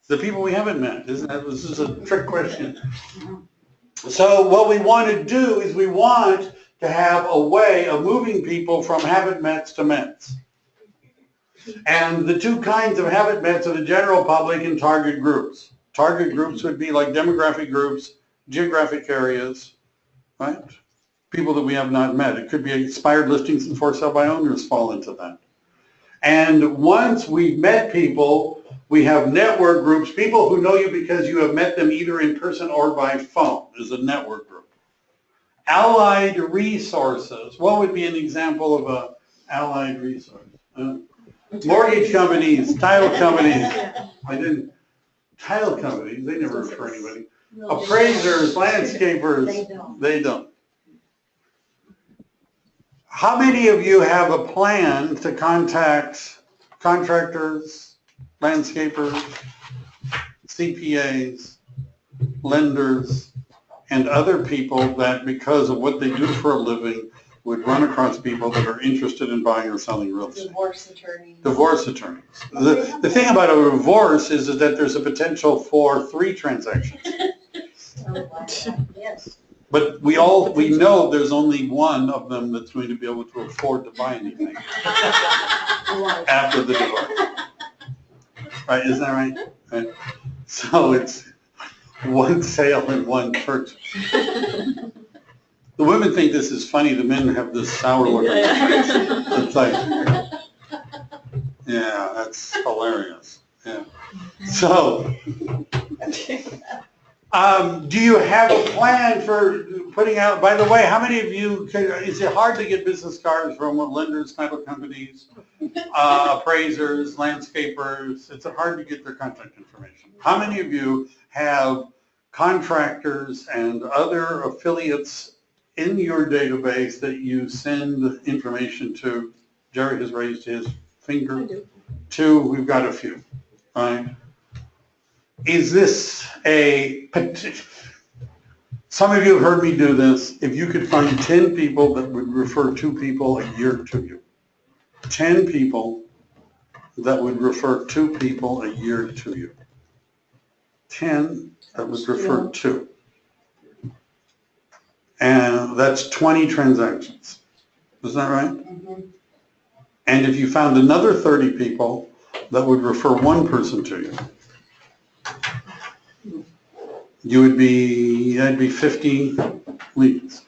The people we haven't met. Isn't that, this is a trick question. So what we want to do is we want to have a way of moving people from haven't mets to mets. And the 2 kinds of haven't mets are the general public and target groups. Target groups would be like demographic groups, geographic areas, right? People that we have not met. It could be expired listings and for sale by owners fall into that. And once we've met people, we have network groups, people who know you because you have met them either in person or by phone is a network group. Allied resources. What would be an example of an allied resource? Mortgage companies, title companies. Title companies, they never refer anybody. Appraisers, landscapers, they don't. How many of you have a plan to contact contractors, landscapers, CPAs, lenders, and other people that because of what they do for a living would run across people that are interested in buying or selling real estate. Divorce attorneys. Divorce attorneys. The thing about a divorce is that there's a potential for 3 transactions. Yes. But we know there's only one of them that's going to be able to afford to buy anything after the divorce. Right, isn't that right? Right. So it's one sale and one purchase. The women think this is funny, the men have this sour look. It's like, yeah, that's hilarious. Yeah. So, do you have a plan for putting out, by the way, how many of you, is it hard to get business cards from lenders, title companies, appraisers, landscapers? It's hard to get their contact information. How many of you have contractors and other affiliates in your database that you send information to? Jerry has raised his finger. I do. 2, we've got a few, right? Is this some of you have heard me do this. If you could find 10 people that would refer 2 people a year to you, 10 people that would refer 2 people a year to you, 10 that would refer 2. And that's 20 transactions. Is that right? Mm-hmm. And if you found another 30 people that would refer 1 person to you, that'd be 50 leads.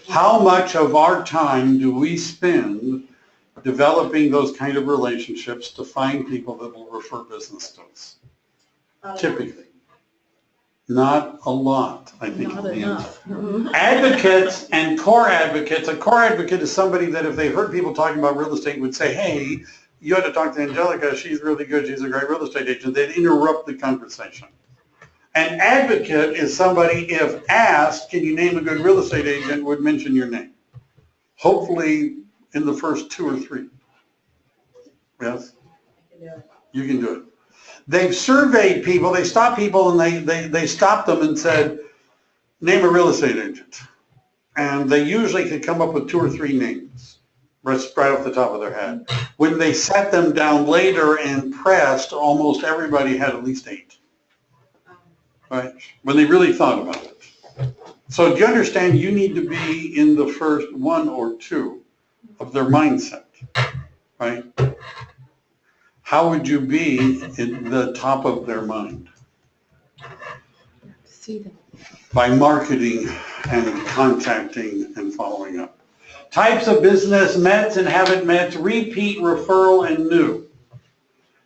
How much of our time do we spend developing those kind of relationships to find people that will refer business to us? Typically. Not a lot, I think. Not enough. Advocates and core advocates. A core advocate is somebody that if they heard people talking about real estate would say, hey, you ought to talk to Angelica. She's really good. She's a great real estate agent. They'd interrupt the conversation. An advocate is somebody, if asked, can you name a good real estate agent, would mention your name. Hopefully in the first 2 or 3. Yes? You can do it. They've surveyed people, they stopped people and they stopped them and said, name a real estate agent. And they usually could come up with 2 or 3 names right off the top of their head. When they sat them down later and pressed, almost everybody had at least 8. Right? When they really thought about it. So do you understand you need to be in the first 1 or 2 of their mindset, right? How would you be in the top of their mind? See them. By marketing and contacting and following up. Types of business, METs and haven't met, repeat, referral, and new.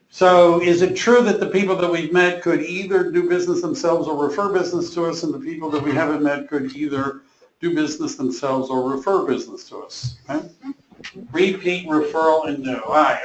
So is it true that the people that we've met could either do business themselves or refer business to us, and the people that we haven't met could either do business themselves or refer business to us? Right? Repeat, referral, and new. All right,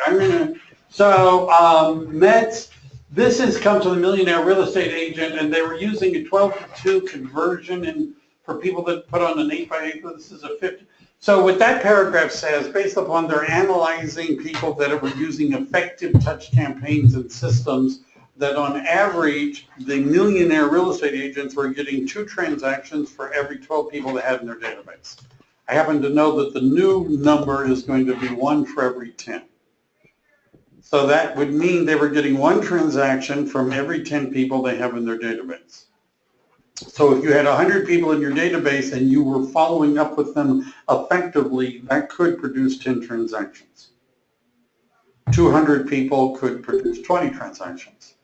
METs, this has come to the Millionaire Real Estate Agent, and they were using a 12-to-2 conversion for people that put on an 8x8, this is a 50. So what that paragraph says, based upon their analyzing people that were using effective touch campaigns and systems, that on average, the millionaire real estate agents were getting 2 transactions for every 12 people they had in their database. I happen to know that the new number is going to be 1 for every 10. So that would mean they were getting 1 transaction from every 10 people they have in their database. So if you had 100 people in your database and you were following up with them effectively, that could produce 10 transactions. 200 people could produce 20 transactions.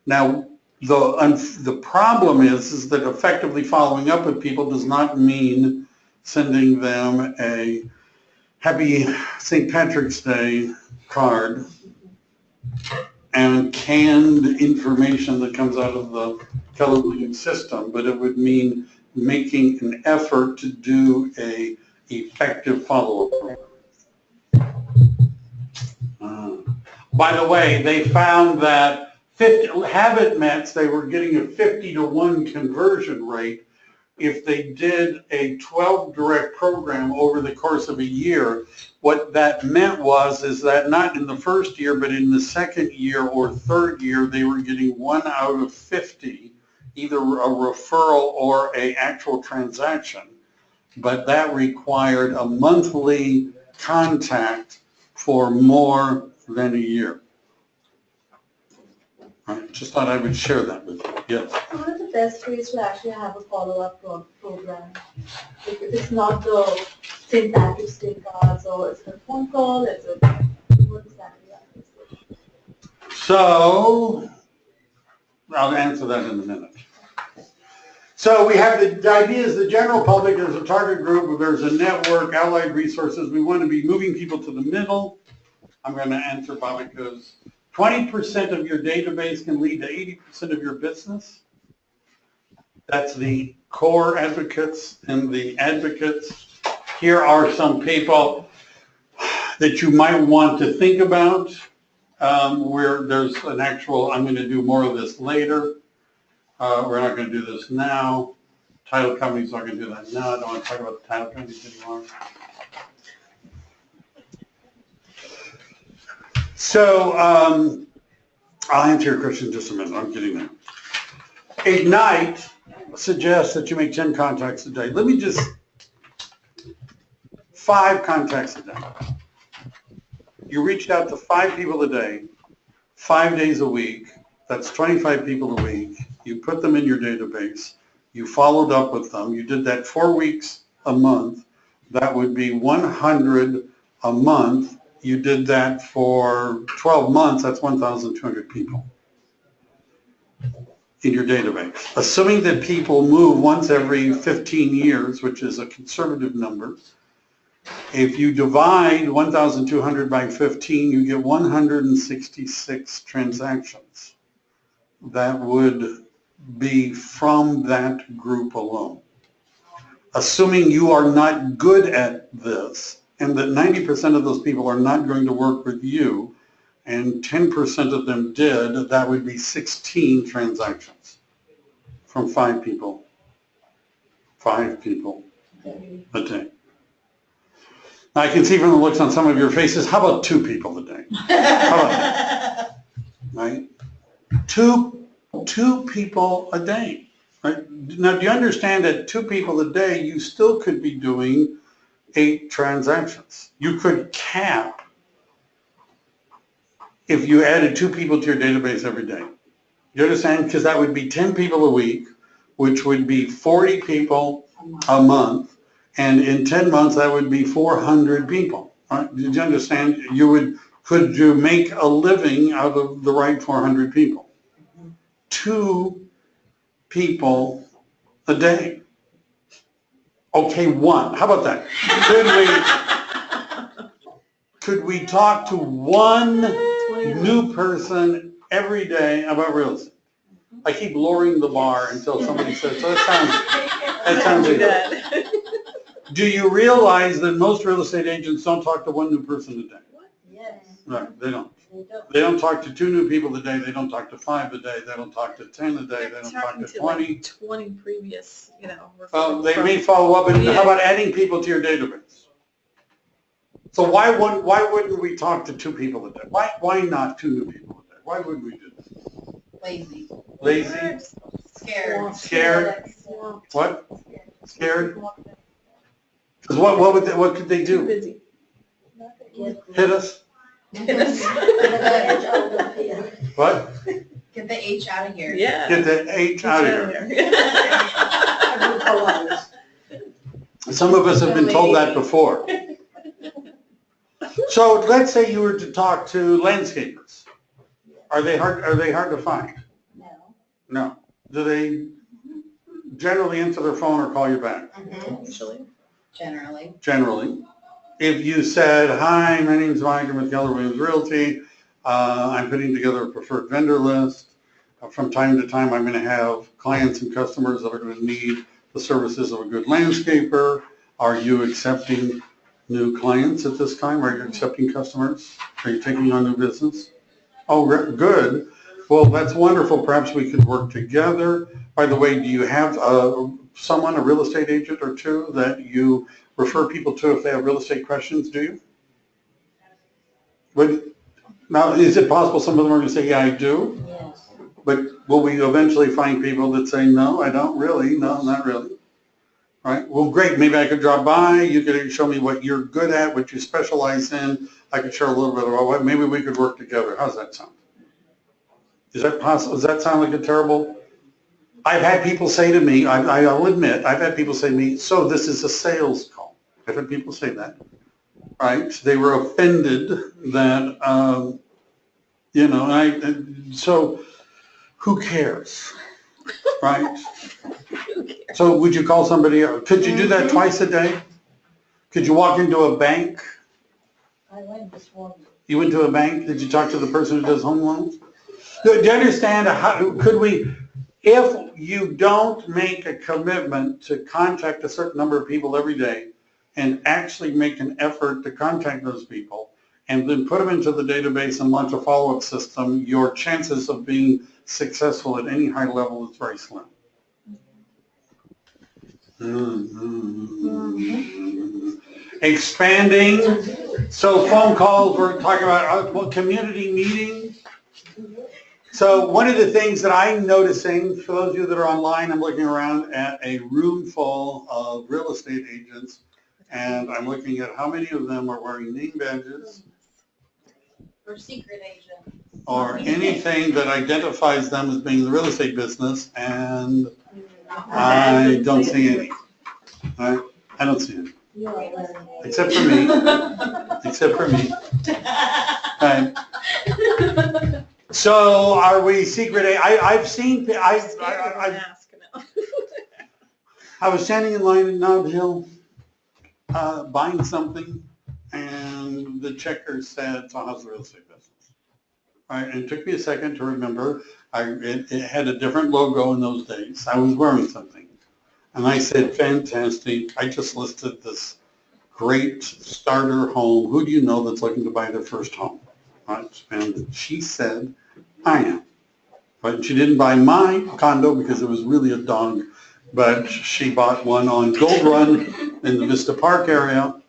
Now, the problem is that effectively following up with people does not mean sending them a happy St. Patrick's Day card and canned information that comes out of the television system, but it would mean making an effort to do a effective follow-up program. By the way, they found that haven't met, they were getting a 50-to-1 conversion rate if they did a 12 direct program over the course of a year. What that meant is that not in the first year, but in the second year or third year, they were getting 1 out of 50, either a referral or an actual transaction. but that required a monthly contact for more than a year. All right, just thought I would share that with you. Yes. One of the best ways to actually have a follow-up program. If it's not the syntactic stick cards, or it's a phone call, it's a, what exactly that is. So, I'll answer that in a minute. So we have the idea is the general public is a target group, there's a network, allied resources, we want to be moving people to the middle. I'm going to answer Bobby because 20% of your database can lead to 80% of your business. That's the core advocates and the advocates. Here are some people that you might want to think about where there's an actual, I'm going to do more of this later. We're not going to do this now. Title companies aren't going to do that now. I don't want to talk about the title companies anymore. So I'll answer your question in just a minute. I'm getting there. Ignite suggests that you make 10 contacts a day. Let me just, 5 contacts a day. You reached out to 5 people a day, 5 days a week. That's 25 people a week. You put them in your database. You followed up with them. You did that 4 weeks a month. That would be 100 a month. You did that for 12 months. That's 1,200 people in your database. Assuming that people move once every 15 years, which is a conservative number, if you divide 1,200 by 15, you get 166 transactions. That would be from that group alone. Assuming you are not good at this, and that 90% of those people are not going to work with you, and 10% of them did, that would be 16 transactions from 5 people. 5 people a day. Now I can see from the looks on some of your faces, how about 2 people a day? How about that? Right? 2 people a day. Right? Now, do you understand that 2 people a day, you still could be doing 8 transactions. You could cap if you added 2 people to your database every day. You understand? Because that would be 10 people a week, which would be 40 people a month. And in 10 months, that would be 400 people. Right? Did you understand? Could you make a living out of the right 400 people? 2 people a day. Okay, 1. How about that? Could we talk to 1 new person every day about real estate? I keep lowering the bar until somebody says, so that sounds good. Do you realize that most real estate agents don't talk to 1 new person a day? Yes. Right, they don't. They don't talk to 2 new people a day. They don't talk to 5 a day. They don't talk to 10 a day. They don't talk to 20. Like 20 previous, Well, they may follow up, and how about adding people to your database? So why wouldn't we talk to 2 people a day? Why not 2 new people a day? Why wouldn't we do that? Lazy. Lazy? Scared. Scared? What? Scared? Because what could they Too do? busy. Hit us? What? Get the H out of here. Yeah. Get the H out of here. Some of us have been told that before. So let's say you were to talk to landscapers. Are they hard to find? No. No. Do they generally answer their phone or call you back? Usually. Generally. Generally. If you said, hi, my name's Mike, I'm with Keller Williams Realty. I'm putting together a preferred vendor list. From time to time, I'm going to have clients and customers that are going to need the services of a good landscaper. Are you accepting new clients at this time? Are you accepting customers? Are you taking on new business? Oh, good. Well, that's wonderful. Perhaps we could work together. By the way, do you have someone, a real estate agent or 2, that you refer people to if they have real estate questions, do you? But now, is it possible some of them are going to say, yeah, I do? right? Well, great, maybe I could drop by, you could show me what you're good at, what you specialize in, I could share a little bit about what, maybe we could work together. How's that sound? Is that possible? Does that sound like a terrible? I've had people say to me, I'll admit, I've had people say to me, so this is a sales call. I've had people say that, right? They were offended that, so who cares, right? So would you call somebody, could you do that twice a day? Could you walk into a bank? I went this morning. You went to a bank, did you talk to the person who does home loans? Do you understand how, could we, if you don't make a commitment to contact a certain number of people every day and actually make an effort to contact those people and then put them into the database and launch a follow-up system, your chances of being successful at any high level is very slim. Expanding, so phone calls, we're talking about community meetings. So one of the things that I'm noticing, for those of you that are online, I'm looking around at a room full of real estate agents, and I'm looking at how many of them are wearing name badges Or secret agent. or anything that identifies them as being in the real estate business, and I don't see any. I don't see any. Except for me. Except for me. Right. So are we secret? I've seen, I was standing in line at Nob Hill buying something, and the checker said, so how's the real estate business? All right, and it took me a second to remember. It had a different logo in those days. I was wearing something. And I said, fantastic, I just listed this great starter home. Who do you know that's looking to buy their first home? Right? And she said, I am. But she didn't buy my condo because it was really a dog, but she bought one on Gold Run in the Vista Park area.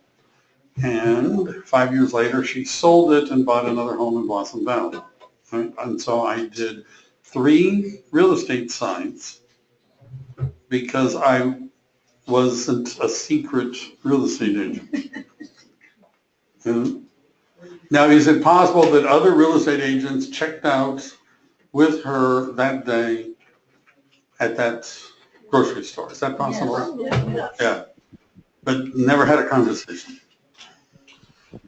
And 5 years later, she sold it and bought another home in Blossom Valley. Right? And so I did 3 real estate signs because I wasn't a secret real estate agent. Now, is it possible that other real estate agents checked out with her that day at that grocery store? Is that possible? Yeah. But never had a conversation.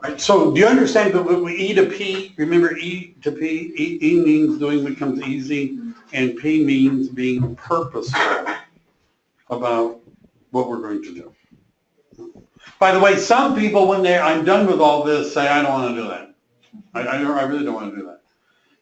Right. So do you understand that when we E to P, remember E to P, E means doing becomes easy, and P means being purposeful about what we're going to do. By the way, some people, when I'm done with all this, say, I don't want to do that. I really don't want to do that.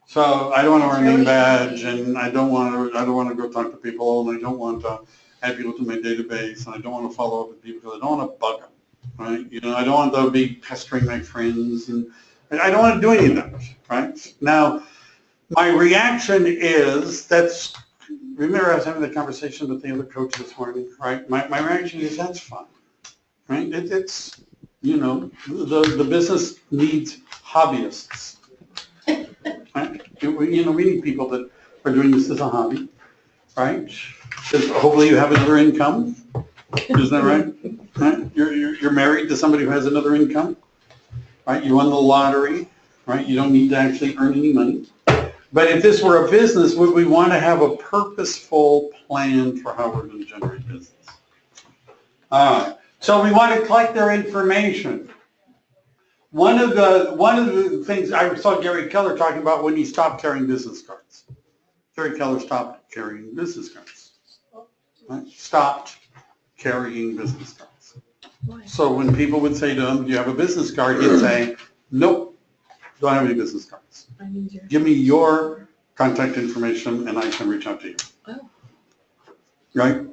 So I don't want to wear a name badge, and I don't want to go talk to people, and I don't want to add people to my database, and I don't want to follow up with people because I don't want to bug them, right? You know, I don't want to be pestering my friends, and I don't want to do any of that, right? Now, my reaction is remember I was having the conversation with the other coach this morning, right? My reaction is that's fine, right? It's, you know, the business needs hobbyists, right? You know, we need people that are doing this as a hobby, right? Because hopefully you have another income, isn't that right? Right? You're married to somebody who has another income, right? You won the lottery, right? You don't need to actually earn any money. But if this were a business, would we want to have a purposeful plan for how we're going to generate business? All right. So we want to collect their information. One of the things I saw Gary Keller talking about when he stopped carrying business cards. Gary Keller stopped carrying business cards. Right? Stopped carrying business cards. Why? So when people would say to him, do you have a business card? He'd say, nope, don't have any business cards. I need your. Give me your contact information and I can reach out to you. Oh. Right?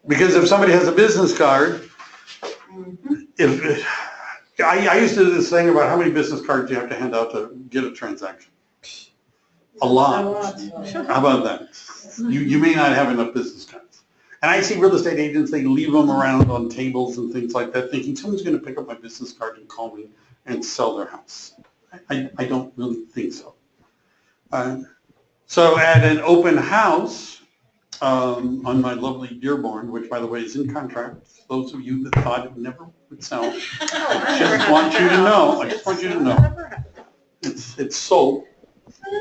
Because if somebody has a business card, I used to do this thing about how many business cards you have to hand out to get a transaction. A lot. How about that? You may not have enough business cards. And I see real estate agents, they leave them around on tables and things like that, thinking someone's going to pick up my business card and call me and sell their house. I don't really think so. So at an open house, on my lovely Dearborn, which by the way is in contract. Those of you that thought it never would sell, I just want you to know. I just want you to know. It's sold.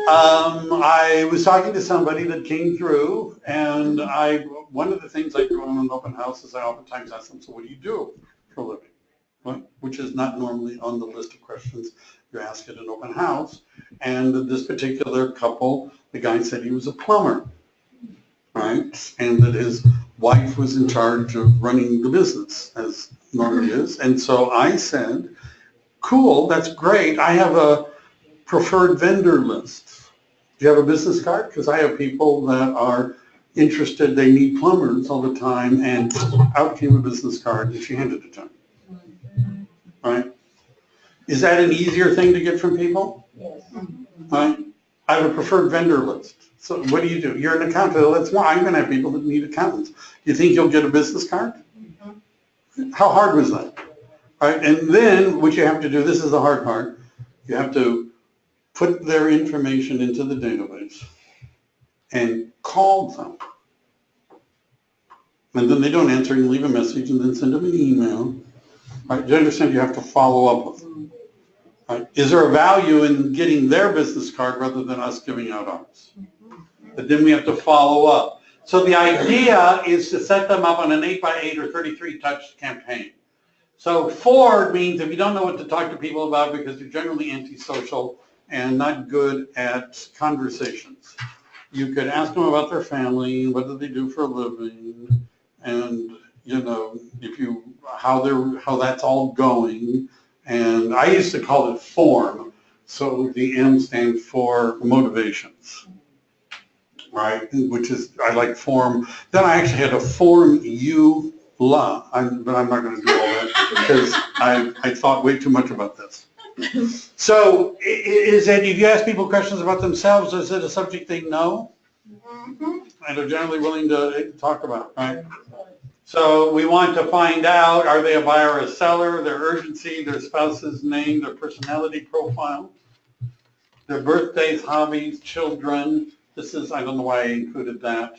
I was talking to somebody that came through, and one of the things I do on an open house is I oftentimes ask them, so what do you do for a living? Well, which is not normally on the list of questions you ask at an open house. And this particular couple, the guy said he was a plumber, right? And that his wife was in charge of running the business, as normally is. And so I said, cool, that's great. I have a preferred vendor list. Do you have a business card? Because I have people that are interested, they need plumbers all the time, and out came a business card, and she handed it to me. Right? Is that an easier thing to get from people? Yes. Right? I have a preferred vendor list. So what do? You're an accountant. I'm going to have people that need accountants. Do you think you'll get a business card? How hard was that? Right? And then what you have to do, this is the hard part, you have to put their information into the database and call them. And then they don't answer, and leave a message, and then send them an email. Right? Do you understand? You have to follow up with them. Right? Is there a value in getting their business card rather than us giving out ours? But then we have to follow up. So the idea is to set them up on an 8x8 or 33 touch campaign. So forward means if you don't know what to talk to people about because you're generally antisocial and not good at conversations, you could ask them about their family, what do they do for a living, and how that's all going. And I used to call it form. So the M stands for motivations, right? Which is, I like form. Then I actually had to form you la, but I'm not going to do all that because I thought way too much about this. So is that if you ask people questions about themselves, is it a subject they know and are generally willing to talk about, right? So we want to find out, are they a buyer or a seller, their urgency, their spouse's name, their personality profile, their birthdays, hobbies, children. This is, I don't know why I included that.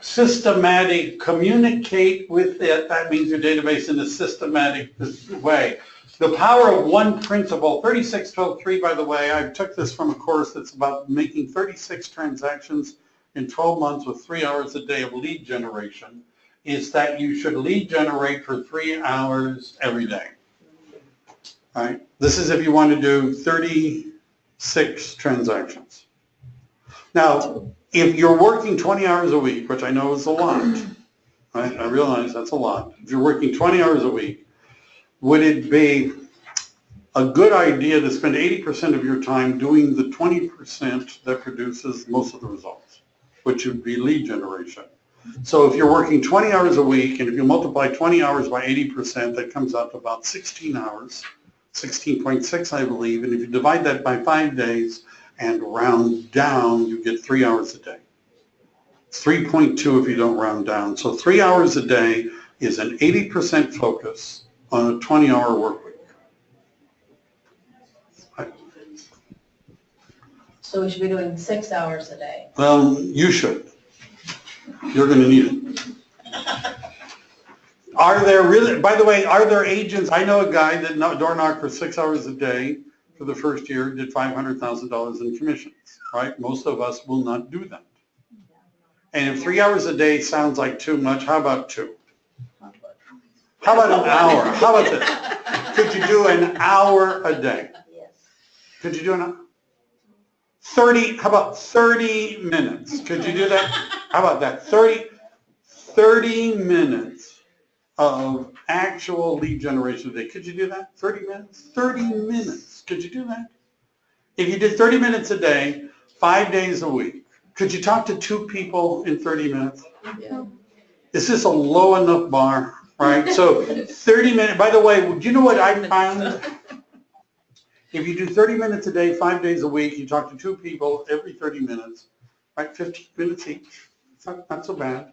Systematic, communicate with it. That means your database in a systematic way. The power of one principle, 36.12.3, by the way, I took this from a course that's about making 36 transactions in 12 months with 3 hours a day of lead generation, is that you should lead generate for 3 hours every day. All right? This is if you want to do 36 transactions. Now, if you're working 20 hours a week, which I know is a lot, right? I realize that's a lot. If you're working 20 hours a week, would it be a good idea to spend 80% of your time doing the 20% that produces most of the results, which would be lead generation? So if you're working 20 hours a week, and if you multiply 20 hours by 80%, that comes out to about 16 hours, 16.6, I believe. And if you divide that by 5 days and round down, you get 3 hours a day. 3.2 if you don't round down. So 3 hours a day is an 80% focus on a 20-hour work week. So we should be doing 6 hours a day. Well, you should. You're going to need it. Are there really, by the way, are there agents? I know a guy that door knocked for 6 hours a day for the first year, did $500,000 in commissions, right? Most of us will not do that. And if 3 hours a day sounds like too much, how about 2? How about an hour? How about this? Could you do an hour a day? Yes. Could you do an hour? 30, how about 30 minutes? Could you do that? How about that? 30 minutes of actual lead generation a day. Could you do that? 30 minutes? 30 minutes. Could you do that? If you did 30 minutes a day, 5 days a week, could you talk to 2 people in 30 minutes? Yeah. Is this a low enough bar? Right? So 30 minutes, by the way, do you know what I found? If you do 30 minutes a day, 5 days a week, you talk to 2 people every 30 minutes, right? 15 minutes each. It's not so bad.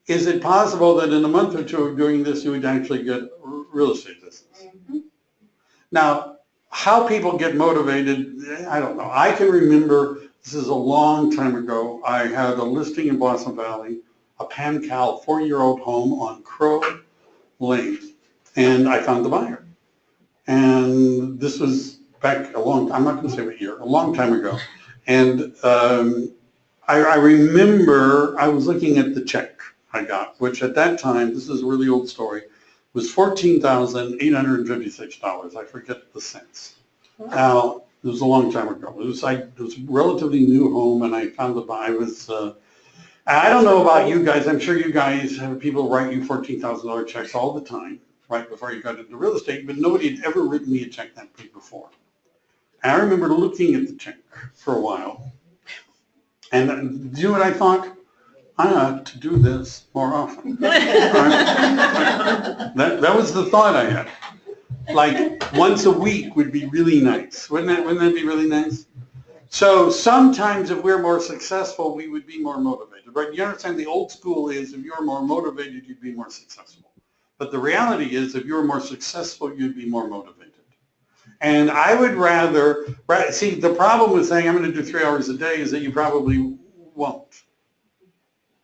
Is it possible that in a month or 2 of doing this, you would actually get real estate business? Mm-hmm. Now, how people get motivated, I don't know. I can remember This is a long time ago. I had a listing in Blossom Valley, a Pan-Cal 4-year-old home on Crow Lane, and I found the buyer. And this was back I'm not going to say what year, a long time ago. And I remember I was looking at the check I got, which at that time, this is a really old story, was $14,856. I forget the cents. Now, it was a long time ago. It was a relatively new home, and I found the buyer. I don't know about you guys. I'm sure you guys have people write you $14,000 checks all the time, right before you got into real estate, but nobody had ever written me a check that big before. And I remember looking at the check for a while, and do you know what I thought? I ought to do this more often. That was the thought I had. Like once a week would be really nice. Wouldn't that be really nice? So sometimes if we're more successful, we would be more motivated, right? You understand the old school is if you're more motivated, you'd be more successful. But the reality is if you're more successful, you'd be more motivated. And I would rather, see, the problem with saying I'm going to do 3 hours a day is that you probably won't.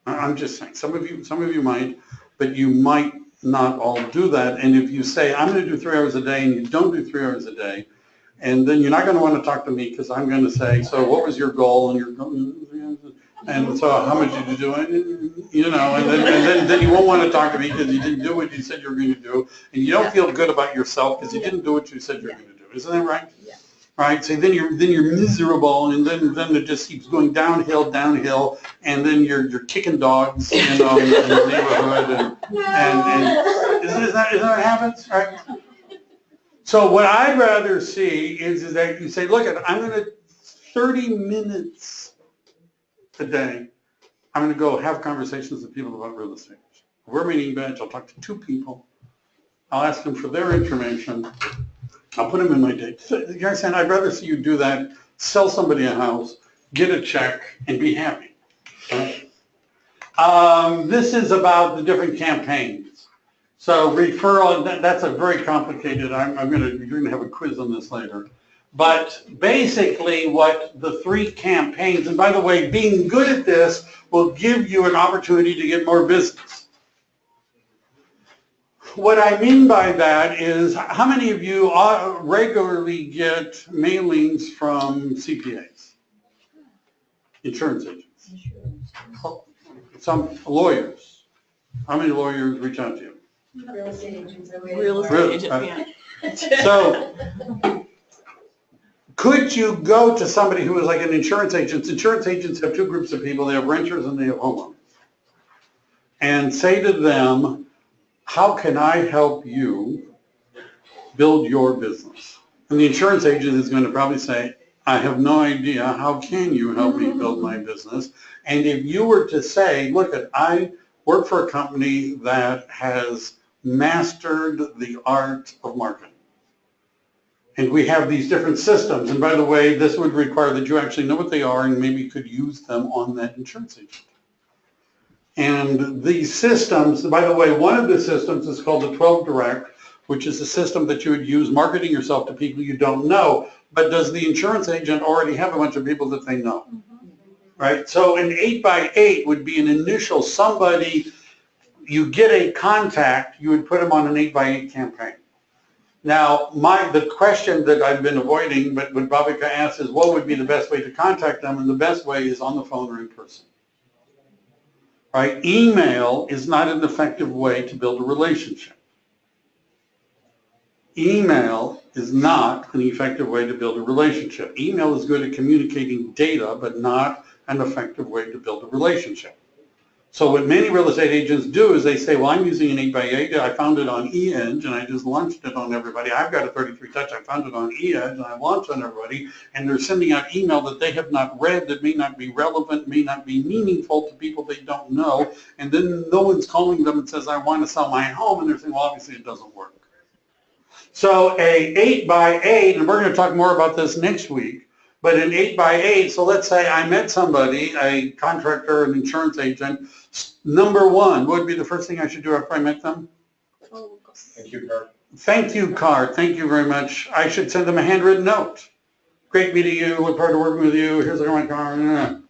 I'm just saying, some of you might, but you might not all do that. And if you say, I'm going to do 3 hours a day, and you don't do 3 hours a day, and then you're not going to want to talk to me because I'm going to say, so what was your goal? And and so how much did you do? You know, and then you won't want to talk to me because you didn't do what you said you were going to do, and you don't feel good about yourself because you didn't do what you said you were going to do. Isn't that right? Yeah. Right. So then you're miserable, and then it just keeps going downhill, and then you're kicking dogs, you know, in the neighborhood, and isn't that what happens, right? So what I'd rather see is that you say, look, I'm going to 30 minutes a day. I'm going to go have conversations with people about real estate. We're meeting bench. I'll talk to 2 people. I'll ask them for their information. I'll put them in my date. So, you understand? I'd rather see you do that, sell somebody a house, get a check, and be happy. Right? This is about the different campaigns. So referral, that's a very complicated, you're going to have a quiz on this later. But basically what the 3 campaigns, and by the way, being good at this will give you an opportunity to get more business. What I mean by that is, how many of you regularly get mailings from CPAs? Insurance agents. Some lawyers. How many lawyers reach out to you? Real estate agents are Real estate agent, yeah. So, could you go to somebody who is like an insurance agent? Insurance agents have 2 groups of people. They have renters and they have homeowners. And say to them, how can I help you build your business? And the insurance agent is going to probably say, I have no idea. How can you help me build my business? And if you were to say, look, I work for a company that has mastered the art of marketing. And we have these different systems. And by the way, this would require that you actually know what they are and maybe could use them on that insurance agent. And these systems, by the way, one of the systems is called the 12 Direct, which is a system that you would use marketing yourself to people you don't know. But does the insurance agent already have a bunch of people that they know? Right? So an 8x8 would be an initial somebody, you get a contact, you would put them on an 8x8 campaign. Now, the question that I've been avoiding, but what Bhavika asked is, what would be the best way to contact them? And the best way is on the phone or in person. Right? Email is not an effective way to build a relationship. Email is not an effective way to build a relationship. Email is good at communicating data, but not an effective way to build a relationship. So what many real estate agents do is they say, well, I'm using an 8x8. I found it on eEdge, and I just launched it on everybody. I've got a 33 touch. I found it on eEdge, and I launched on everybody. And they're sending out email that they have not read, that may not be relevant, may not be meaningful to people they don't know. And then no one's calling them and says, I want to sell my home. And they're saying, well, obviously it doesn't work. So a 8x8, and we're going to talk more about this next week, but an 8x8, so let's say I met somebody, a contractor, an insurance agent. Number 1, what would be the first thing I should do after I met them? Thank you, card. Thank you card. Thank you very much. I should send them a handwritten note. great meeting you, look forward to working with you, here's my car.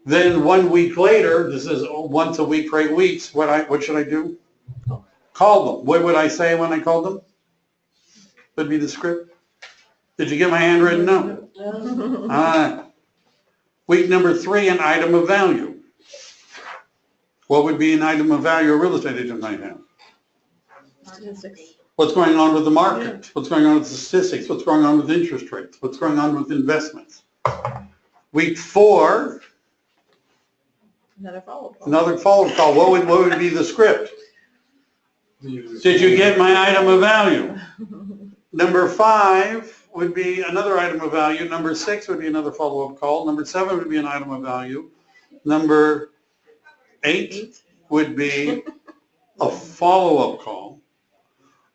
Then 1 week later, this is once a week for 8 weeks, what should I do? Call them. What would I say when I called them? Would be the script. Did you get my handwritten note? Week number 3, an item of value. What would be an item of value a real estate agent might have? What's going on with the market? What's going on with statistics? What's going on with interest rates? What's going on with investments? Week 4, Another follow-up call. another follow-up call. What would be the script? Did you get my item of value? Number 5 would be another item of value. Number 6 would be another follow-up call. Number 7 would be an item of value. Number 8 would be a follow-up call.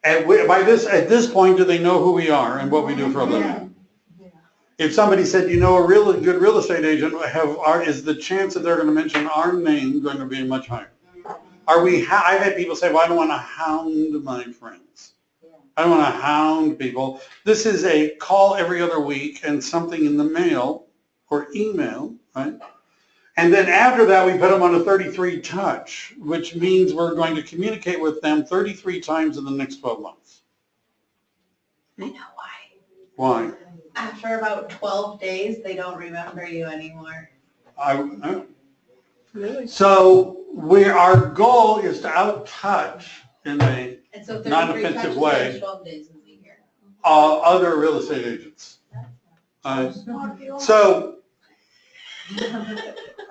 At this point, do they know who we are and what we do for a living? If somebody said, you know, a really good real estate agent, is the chance that they're going to mention our name going to be much higher? I've had people say, well, I don't want to hound my friends. I don't want to hound people. This is a call every other week and something in the mail or email, right? And then after that, we put them on a 33 touch, which means we're going to communicate with them 33 times in the next 12 months. I know why. Why? After about 12 days, they don't remember you anymore. Really? So our goal is to out-touch in a And so 33 non-offensive touches way in 12 days is a year. other real estate agents. So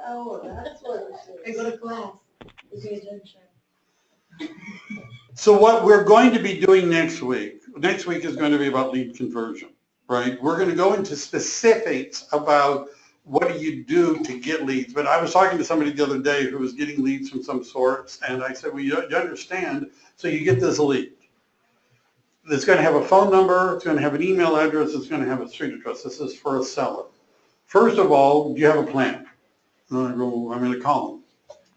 Oh, that's what They it go to class. is. So what we're going to be doing next week is going to be about lead conversion, right? We're going to go into specifics about what do you do to get leads. But I was talking to somebody the other day who was getting leads from some sorts, and I said, well, you understand, so you get this lead. It's going to have a phone number, it's going to have an email address, it's going to have a street address. This is for a seller. First of all, do you have a plan? And I go, I'm going to call them.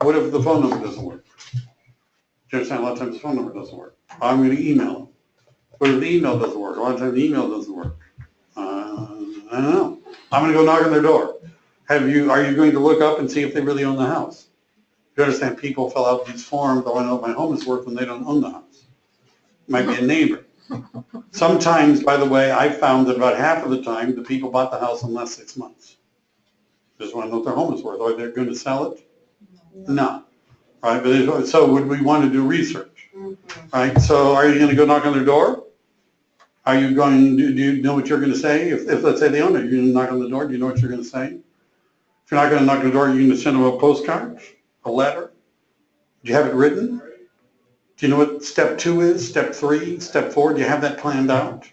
What if the phone number doesn't work? Do you understand? A lot of times the phone number doesn't work. I'm going to email them. What if the email doesn't work? A lot of times the email doesn't work. I don't know. I'm going to go knock on their door. Are you going to look up and see if they really own the house? You understand? People fill out these forms, I want to know what my home is worth when they don't own the house. Might be a neighbor. Sometimes, by the way, I found that about half of the time, the people bought the house in the last 6 months. Just want to know what their home is worth. Are they going to sell it? No. Right? But so would we want to do research? Right? So are you going to go knock on their door? Are you going, do you know what you're going to say? If let's say they own it, you're going to knock on the door, do you know what you're going to say? If you're not going to knock on the door, you're going to send them a postcard, a letter? Do you have it written? Do you know what step 2 is, step 3, step 4? Do you have that planned out?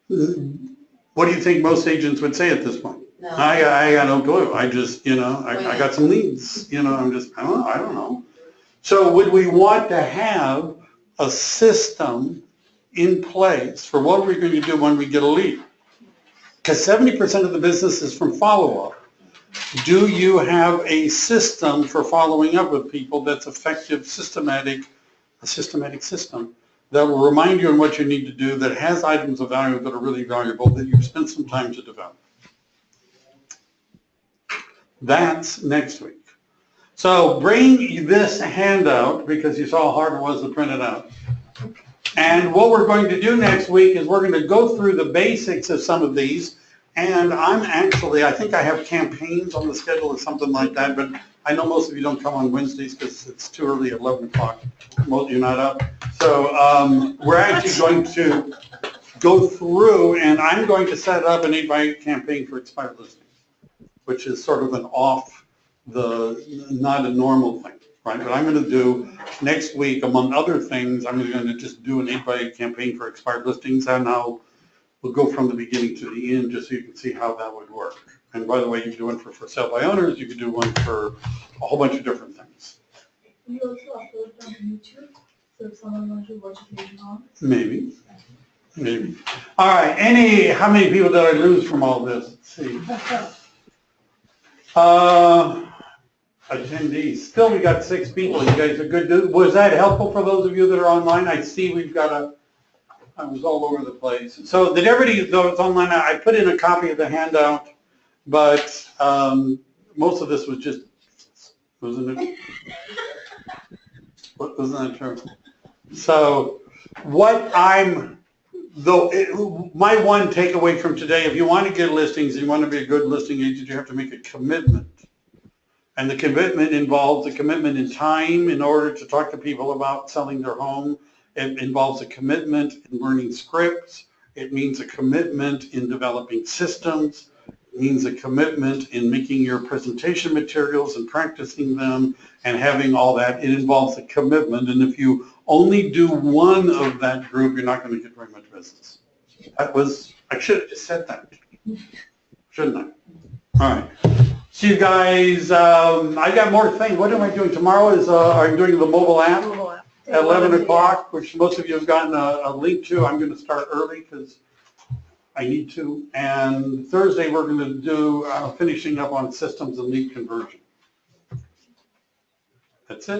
What do you think most agents would say at this point? No. I got no clue. I just, I got some leads. I don't know. So would we want to have a system in place for what we're going to do when we get a lead? Because 70% of the business is from follow-up. Do you have a system for following up with people that's effective, a systematic system that will remind you on what you need to do, that has items of value that are really valuable, that you've spent some time to develop? That's next week. So bring this handout because you saw how hard it was to print it out. And what we're going to do next week is we're going to go through the basics of some of these. And I think I have campaigns on the schedule or something like that, but I know most of you don't come on Wednesdays because it's too early at 11 o'clock. Most of you are not up. So we're actually going to go through, and I'm going to set up an 8x8 campaign for expired listings, which is sort of not a normal thing, right? But I'm going to do next week, among other things, I'm going to just do an 8x8 campaign for expired listings, and we'll go from the beginning to the end just so you can see how that would work. And by the way, you can do one for sale by owners, you can do one for a whole bunch of different things. We also upload it on YouTube, so if someone wants to watch it later on. Maybe. All right, how many people did I lose from all this? Let's see. Attendees. Still, we got 6 people. You guys are good. Was that helpful for those of you that are online? I see we've got I was all over the place. So did everybody, though it's online, I put in a copy of the handout, but most of this was just, wasn't it? Wasn't that true? So what my one takeaway from today, if you want to get listings, you want to be a good listing agent, you have to make a commitment. And the commitment involves a commitment in time in order to talk to people about selling their home. It involves a commitment in learning scripts. It means a commitment in developing systems. It means a commitment in making your presentation materials and practicing them and having all that. It involves a commitment. And if you only do one of that group, you're not going to get very much business. I should have just said that, shouldn't I? All right. See you guys. I got more things. What am I doing? Tomorrow I'm doing the mobile app at 11 o'clock, which most of you have gotten a link to. I'm going to start early because I need to. And Thursday we're going to do finishing up on systems and lead conversion. That's it.